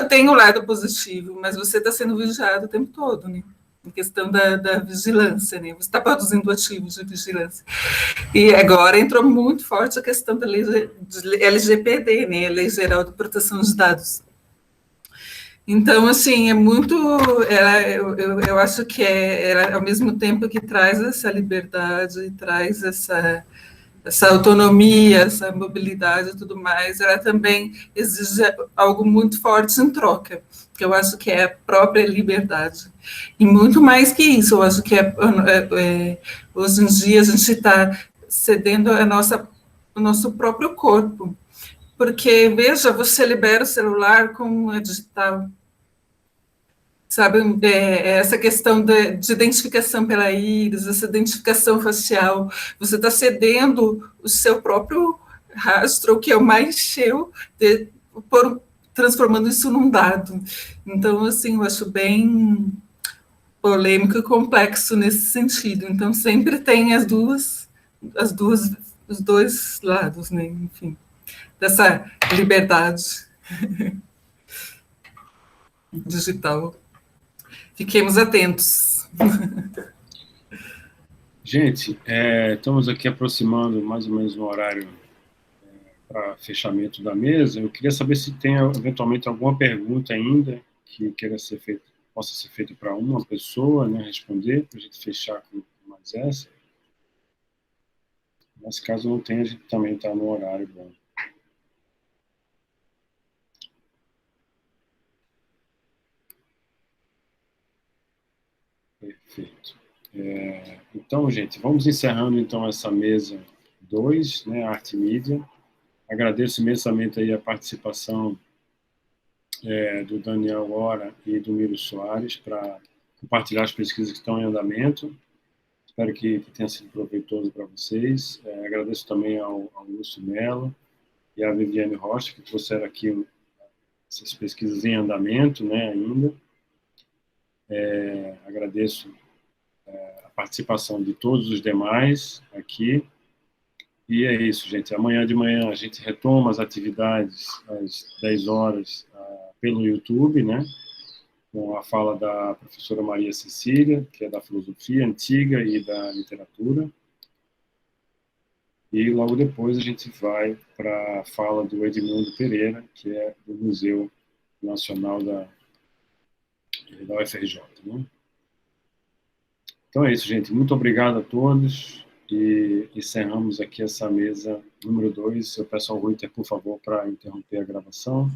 tem o lado positivo, mas você está sendo vigiado o tempo todo, né, a questão da vigilância, né, você está produzindo ativos de vigilância. E agora entrou muito forte a questão da lei LGPD, né, a Lei Geral de Proteção de Dados. Então, assim, é muito... eu acho que ela, ao mesmo tempo que traz essa liberdade, traz essa autonomia, essa mobilidade e tudo mais, ela também exige algo muito forte em troca, que eu acho que é a própria liberdade. E muito mais que isso, eu acho que hoje em dia a gente está cedendo o nosso próprio corpo, porque, veja, você libera o celular com a digital, sabe, essa questão de identificação pela íris, essa identificação facial, você está cedendo o seu próprio rastro, o que é o mais seu, transformando isso num dado. Então, assim, eu acho bem polêmico e complexo nesse sentido. Então, sempre tem os dois lados, né? Enfim, dessa liberdade digital. Fiquemos atentos. Gente, estamos aqui aproximando mais ou menos no horário para fechamento da mesa. Eu queria saber se tem eventualmente alguma pergunta ainda que possa ser feita para uma pessoa, né, responder, para a gente fechar com mais essa. Mas caso não tenha, a gente também está no horário bom. Perfeito. Então, gente, vamos encerrando então essa mesa 2, né, Arte e Mídia. Agradeço imensamente aí a participação do Daniel Ora e do Miro Soares para compartilhar as pesquisas que estão em andamento. Espero que tenha sido proveitoso para vocês. Agradeço também ao Lúcio Mello e à Viviane Rocha, que trouxeram aqui essas pesquisas em andamento, né, ainda. Agradeço a participação de todos os demais aqui. E é isso, gente. Amanhã de manhã a gente retoma as atividades às 10 horas pelo YouTube, né? Com a fala da professora Maria Cecília, que é da filosofia antiga e da literatura. E logo depois a gente vai para a fala do Edmundo Pereira, que é do Museu Nacional da UFRJ, né? Então é isso, gente. Muito obrigado a todos. E encerramos aqui essa mesa número 2. Eu peço ao Reuter, por favor, para interromper a gravação.